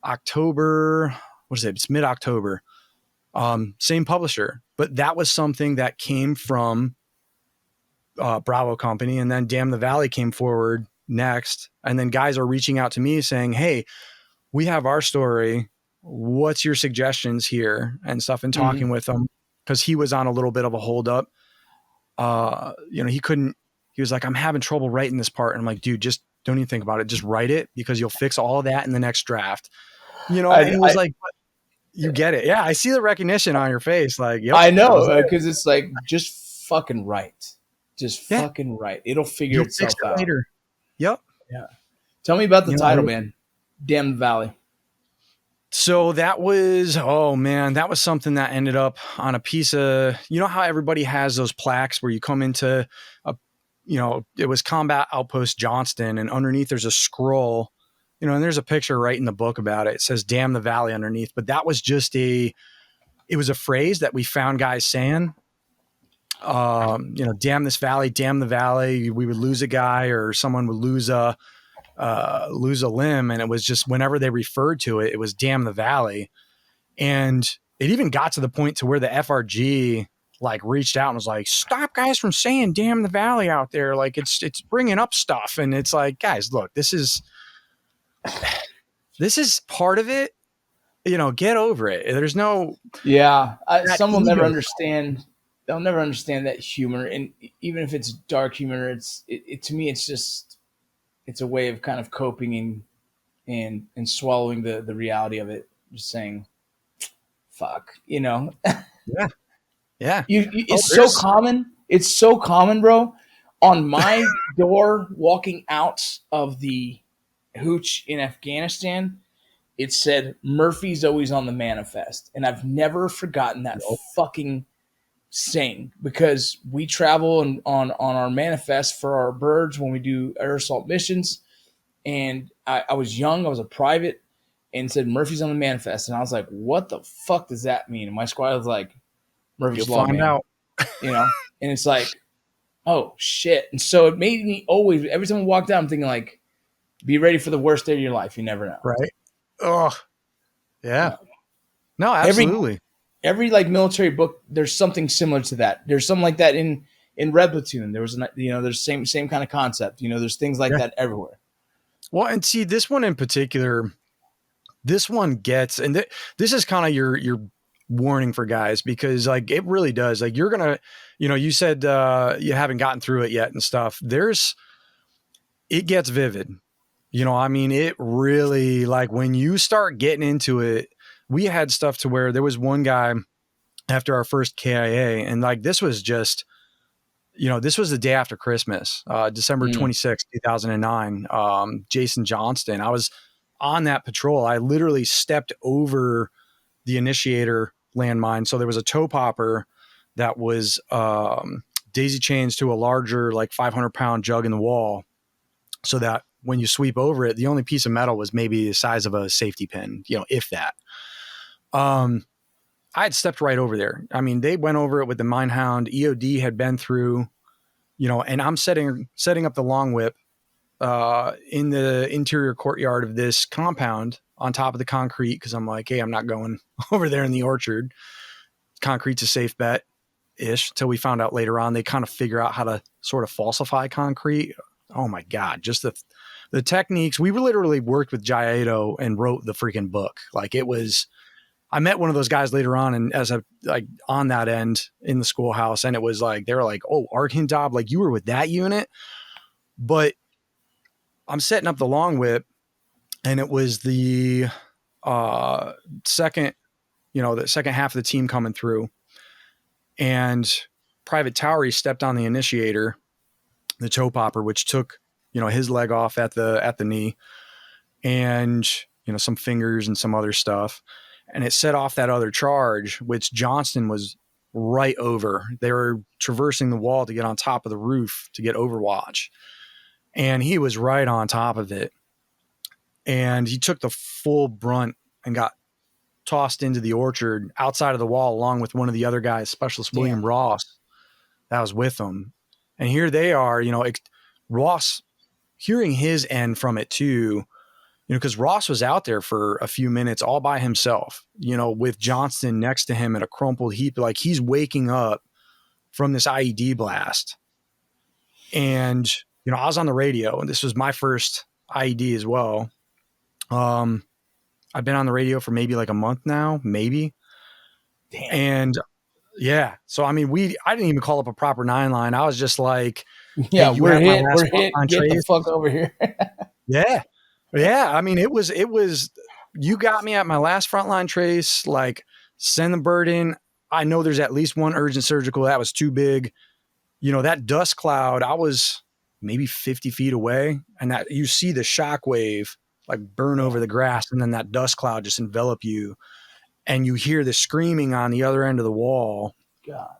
October. What is it? It's mid-October. Same publisher, but that was something that came from Bravo Company, and then Damn the Valley came forward next. And then guys are reaching out to me saying, hey, we have our story. What's your suggestions here and stuff, and talking with them. Cause he was on a little bit of a hold up. You know, he was like, I'm having trouble writing this part. And I'm like, dude, just don't even think about it. Just write it because you'll fix all of that in the next draft. You know, and he was like, you get it. Yeah. I see the recognition on your face. Like, yep, I know, because it's like, just fucking write. Just fucking write. It'll figure itself out later. Yep. Yeah. Tell me about the title, man. Damn the Valley. So that was something that ended up on a piece of, you know how everybody has those plaques where you come into it was Combat Outpost Johnston, and underneath there's a scroll, you know, and there's a picture right in the book about it. It says Damn the Valley underneath, but that was just it was a phrase that we found guys saying, you know, damn this valley, damn the valley. We would lose a guy or someone would lose a limb. And it was just, whenever they referred to it, it was damn the valley. And it even got to the point to where the FRG like reached out and was like, stop guys from saying damn the valley out there. Like it's bringing up stuff. And it's like, guys, look, this is part of it, you know, get over it. There's no, some will never understand. They'll never understand that humor. And even if it's dark humor, it to me, it's a way of kind of coping and and swallowing the reality of it, just saying, fuck, Yeah. It's so common. It's so common, bro. On my door, walking out of the hooch in Afghanistan, it said Murphy's always on the manifest. And I've never forgotten that fucking saying, because we travel on our manifest for our birds when we do air assault missions. And I was young, I was a private, and it said Murphy's on the manifest. And I was like, what the fuck does that mean? And my squad was like, Murphy's You'll Law, find man. out. And it's like, oh shit. And so it made me always, every time I walked out, I'm thinking like, be ready for the worst day of your life. You never know. Right. Oh, yeah. No, absolutely. Every like military book, there's something similar to that. There's something like that in Red Platoon. There was, there's same kind of concept. There's things like that everywhere. Well, and see, this one in particular, this one gets, and this is kind of your warning for guys, because like it really does. Like you're gonna, you said you haven't gotten through it yet and stuff. It gets vivid. It really, like when you start getting into it, we had stuff to where there was one guy after our first KIA, and like this was just, this was the day after Christmas, December 26th, 2009. Jason Johnston. I was on that patrol. I literally stepped over the initiator landmine. So there was a toe popper that was daisy chains to a larger, like 500-pound jug in the wall, so that when you sweep over it, the only piece of metal was maybe the size of a safety pin, if that. I had stepped right over there. I mean, they went over it with the mine hound. EOD had been through, and I'm setting up the long whip in the interior courtyard of this compound on top of the concrete, because I'm like, hey, I'm not going over there in the orchard. Concrete's a safe bet-ish, until we found out later on they kind of figure out how to sort of falsify concrete. Oh my God, just the techniques. We literally worked with Jaido and wrote the freaking book. Like it was, I met one of those guys later on, and on that end in the schoolhouse, and it was like, they were like, oh, Arghindob, like you were with that unit. But I'm setting up the long whip, and it was the second half of the team coming through, and Private Towery stepped on the initiator, the toe popper, which took, his leg off at the knee, and, some fingers and some other stuff. And it set off that other charge, which Johnston was right over. They were traversing the wall to get on top of the roof to get overwatch. And he was right on top of it. And he took the full brunt and got tossed into the orchard outside of the wall, along with one of the other guys, Specialist William Ross, that was with him. And here they are, Ross hearing his end from it too, because Ross was out there for a few minutes all by himself, with Johnston next to him in a crumpled heap, like he's waking up from this IED blast. And, I was on the radio, and this was my first IED as well. I've been on the radio for maybe like a month now, maybe. Damn. And yeah, so I mean, I didn't even call up a proper 9-line. I was just like, yeah, hey, we're hit. Get the fuck over here. Yeah. I mean, it was, you got me at my last frontline trace, like send the bird in. I know there's at least one urgent surgical that was too big. That dust cloud, I was maybe 50 feet away, and that you see the shock wave like burn over the grass, and then that dust cloud just envelop you, and you hear the screaming on the other end of the wall. God.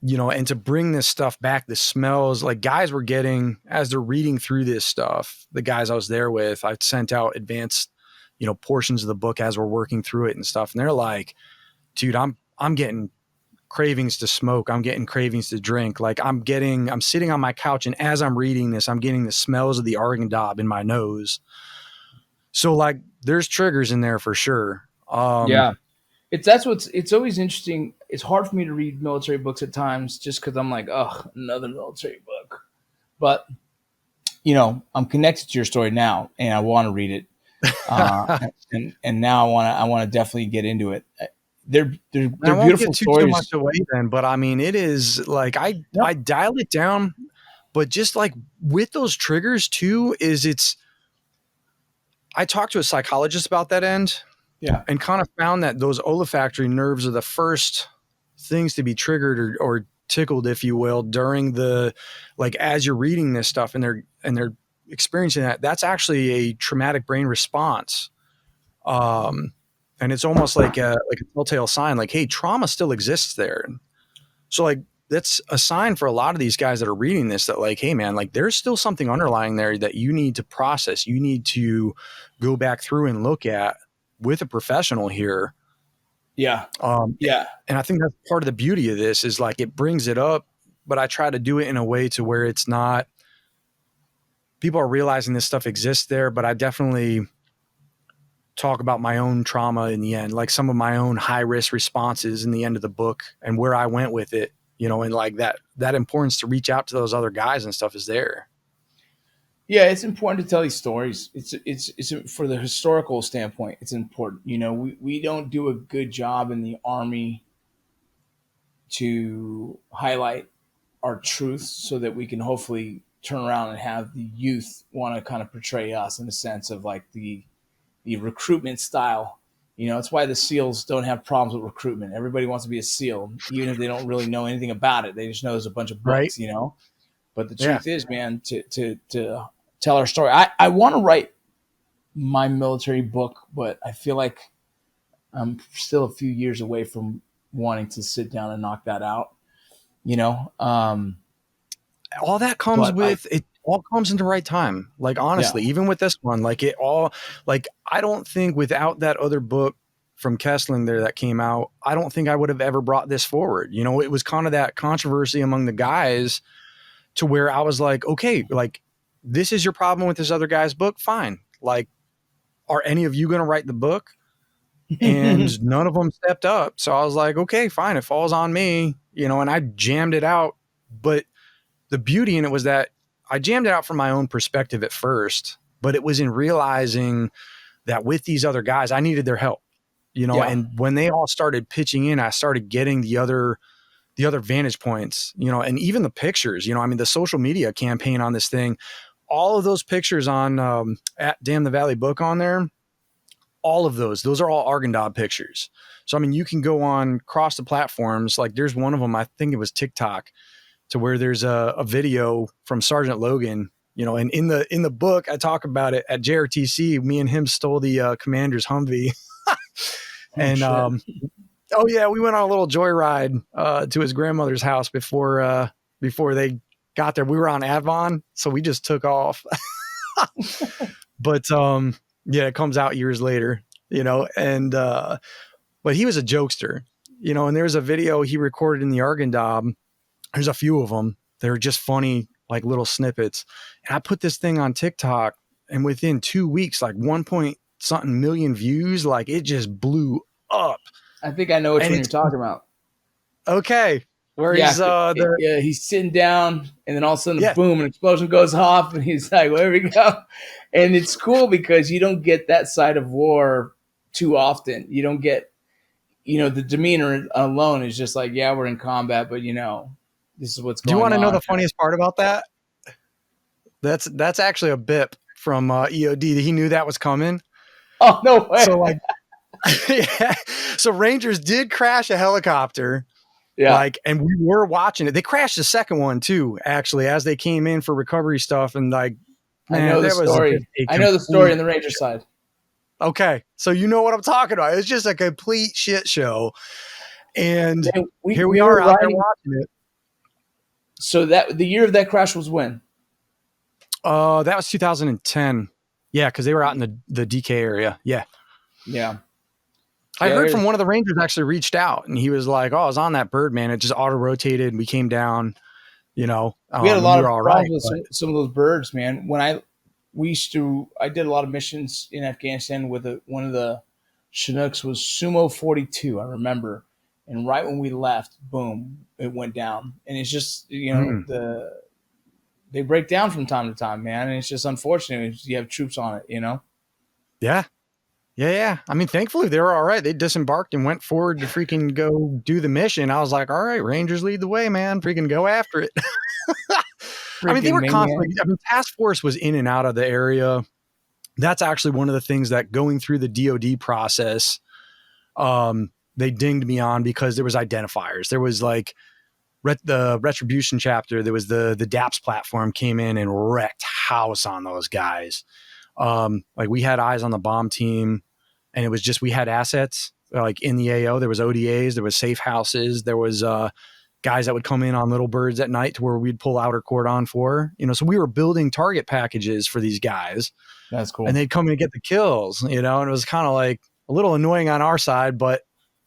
And to bring this stuff back, the smells, like guys were getting, as they're reading through this stuff, the guys I was there with, I sent out advanced, portions of the book as we're working through it and stuff. And they're like, dude, I'm getting cravings to smoke. I'm getting cravings to drink. Like I'm sitting on my couch, and as I'm reading this, I'm getting the smells of the Arghindob in my nose. So like there's triggers in there for sure. Yeah. It's always interesting. It's hard for me to read military books at times, just because I'm like, oh, another military book. But, I'm connected to your story now, and I want to read it. And now I want to definitely get into it. They're beautiful stories. Too much away then, but I mean, it is like I dialed it down, but just like with those triggers too, it's I talked to a psychologist about that end. Yeah. And kind of found that those olfactory nerves are the first things to be triggered or tickled, if you will, during the, like, as you're reading this stuff and they're experiencing that, that's actually a traumatic brain response. And it's almost like a telltale sign, like, hey, trauma still exists there. So like, that's a sign for a lot of these guys that are reading this that like, hey man, like there's still something underlying there that you need to process. You need to go back through and look at with a professional here. Yeah. Yeah. And I think that's part of the beauty of this is like, it brings it up, but I try to do it in a way to where it's not, people are realizing this stuff exists there, but I definitely talk about my own trauma in the end, like some of my own high risk responses in the end of the book and where I went with it, you know, and like that importance to reach out to those other guys and stuff is there. Yeah, it's important to tell these stories. It's for the historical standpoint, it's important. You know, we don't do a good job in the Army to highlight our truths so that we can hopefully turn around and have the youth want to kind of portray us in the sense of like the recruitment style. You know, it's why the SEALs don't have problems with recruitment. Everybody wants to be a SEAL, even if they don't really know anything about it. They just know there's a bunch of books, right? You know. But the truth is, man, to tell our story. I want to write my military book, but I feel like I'm still a few years away from wanting to sit down and knock that out. You know, all that comes with it. All comes in the right time. Like, honestly, even with this one, like it all, like, I don't think without that other book from Kessling there that came out, I don't think I would have ever brought this forward. You know, it was kind of that controversy among the guys to where I was like, okay, like, this is your problem with this other guy's book. Fine. Like, are any of you going to write the book? And none of them stepped up. So I was like, okay, fine. It falls on me, you know, and I jammed it out. But the beauty in it was that I jammed it out from my own perspective at first, but it was in realizing that with these other guys, I needed their help, you know, and when they all started pitching in, I started getting the other vantage points, you know, and even the pictures, you know, I mean, the social media campaign on this thing, all of those pictures on at Damn the Valley Book on there, all of those are all Argandab pictures. So, I mean, you can go on across the platforms. Like there's one of them, I think it was TikTok, to where there's a video from Sergeant Logan, you know, and in the book, I talk about it at JRTC, me and him stole the commander's Humvee. And, oh yeah, we went on a little joyride to his grandmother's house before they got there. We were on Avon, so we just took off. But yeah, it comes out years later, you know, and but he was a jokester, you know, and there's a video he recorded in the Argandab. There's a few of them. They're just funny, like little snippets. And I put this thing on TikTok, and within 2 weeks, like 1.something million views, like it just blew up. I think I know which one you're talking about. Okay. Where he's sitting down, and then all of a sudden, boom, an explosion goes off, and he's like, "Where we go?" And it's cool because you don't get that side of war too often. You don't get, you know, the demeanor alone is just like, yeah, we're in combat, but you know, this is what's going on. Do you want to know the funniest part about that? That's actually a bip from EOD. He knew that was coming. Oh, no way. So like, yeah. So Rangers did crash a helicopter. Yeah. Like, and we were watching it. They crashed the second one too, actually, as they came in for recovery stuff. And like, man, I know the story. I know the story on the Ranger side. Okay. So you know what I'm talking about. It's just a complete shit show. And here we are out there watching it. So that the year of that crash was when? That was 2010. Yeah, because they were out in the DK area. Yeah. Yeah. I heard from one of the Rangers actually reached out, and he was like, "Oh, I was on that bird, man. It just auto rotated, and we came down. You know, we had a lot of problems with some of those birds, man. When I did a lot of missions in Afghanistan with one of the Chinooks was Sumo 42. I remember, and right when we left, boom, it went down. And it's just, you know, they break down from time to time, man. And it's just unfortunate. You have troops on it, you know. Yeah. Yeah. I mean, thankfully they were all right. They disembarked and went forward to freaking go do the mission. I was like, all right, Rangers lead the way, man. Freaking go after it. I mean, they were constantly, task force was in and out of the area. that's actually one of the things that going through the DOD process, they dinged me on, because there was identifiers. There was like the retribution chapter. There was the DAPS platform came in and wrecked house on those guys. Like we had eyes on the bomb team, and it was just, we had assets like in the AO. There was ODAs, there was safe houses, there was guys that would come in on little birds at night to where we'd pull outer cordon for, so we were building target packages for these guys. That's cool. And they'd come in and get the kills, and it was kind of like a little annoying on our side, but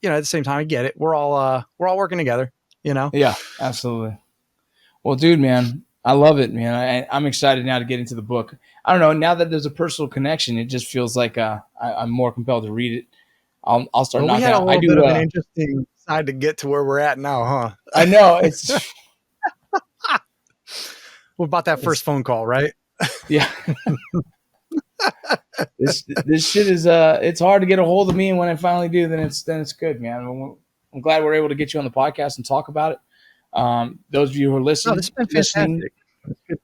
at the same time, I get it. We're all working together, Yeah, absolutely. Well, dude, man, I love it, man. I'm excited now to get into the book. I don't know. Now that there's a personal connection, it just feels like I'm more compelled to read it. I'll start knocking out. We had a little bit of an interesting side to get to where we're at now, huh? I know. It's what about that first phone call, right? Yeah. This shit is it's hard to get a hold of me, and when I finally do, then it's good, man. I'm glad we're able to get you on the podcast and talk about it. Those of you who are listening, this has been fantastic.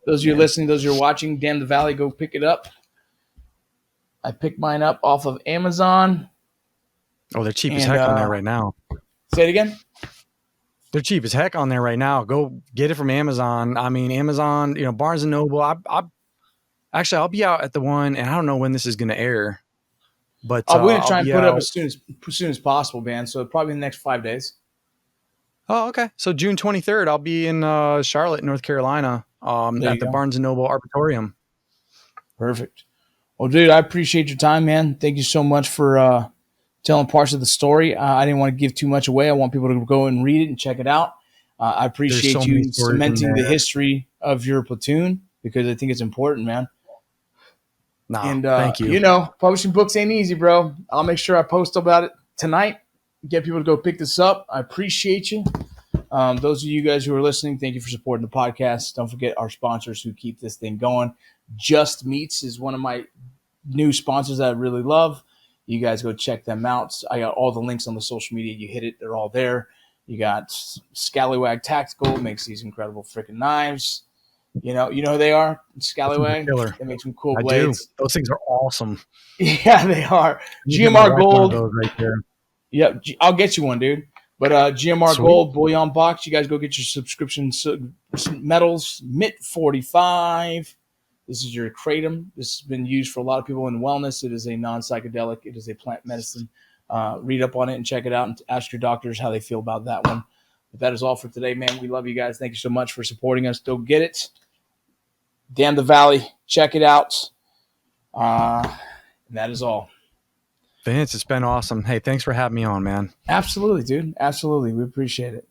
Those of you listening, those of you are watching, Damn the Valley, go pick it up. I picked mine up off of Amazon. Oh, they're cheap as heck on there right now. Say it again. They're cheap as heck on there right now. Go get it from Amazon. I mean, Amazon, Barnes and Noble. I'll be out at the one, and I don't know when this is going to air, but we're going to try and put it up as soon as possible, man. So probably in the next 5 days. Oh, okay. So June 23rd, I'll be in Charlotte, North Carolina, at the Barnes and Noble Arbitorium. Perfect. Well, dude, I appreciate your time, man. Thank you so much for telling parts of the story. I didn't want to give too much away. I want people to go and read it and check it out. I appreciate you cementing the history of your platoon, because I think it's important, man. No, and thank you. Publishing books ain't easy, bro. I'll make sure I post about it tonight. Get people to go pick this up. I appreciate you. Those of you guys who are listening, thank you for supporting the podcast. Don't forget our sponsors who keep this thing going. Just Meats is one of my new sponsors that I really love. You guys go check them out. I got all the links on the social media. You hit it, they're all there. You got Scallywag Tactical, makes these incredible freaking knives. You know who they are? Scallywag. They make some cool blades. Those things are awesome. Yeah, they are. GMR Gold. Right there. Yep, I'll get you one, dude. But GMR Sweet. Gold Bullion Box. You guys go get your subscription medals. MIT 45. This is your kratom. This has been used for a lot of people in wellness. It is a non-psychedelic. It is a plant medicine. Read up on it and check it out, and ask your doctors how they feel about that one. But that is all for today, man. We love you guys. Thank you so much for supporting us. Go get it. Damn the Valley. Check it out. That is all. Vince, it's been awesome. Hey, thanks for having me on, man. Absolutely, dude. Absolutely. We appreciate it.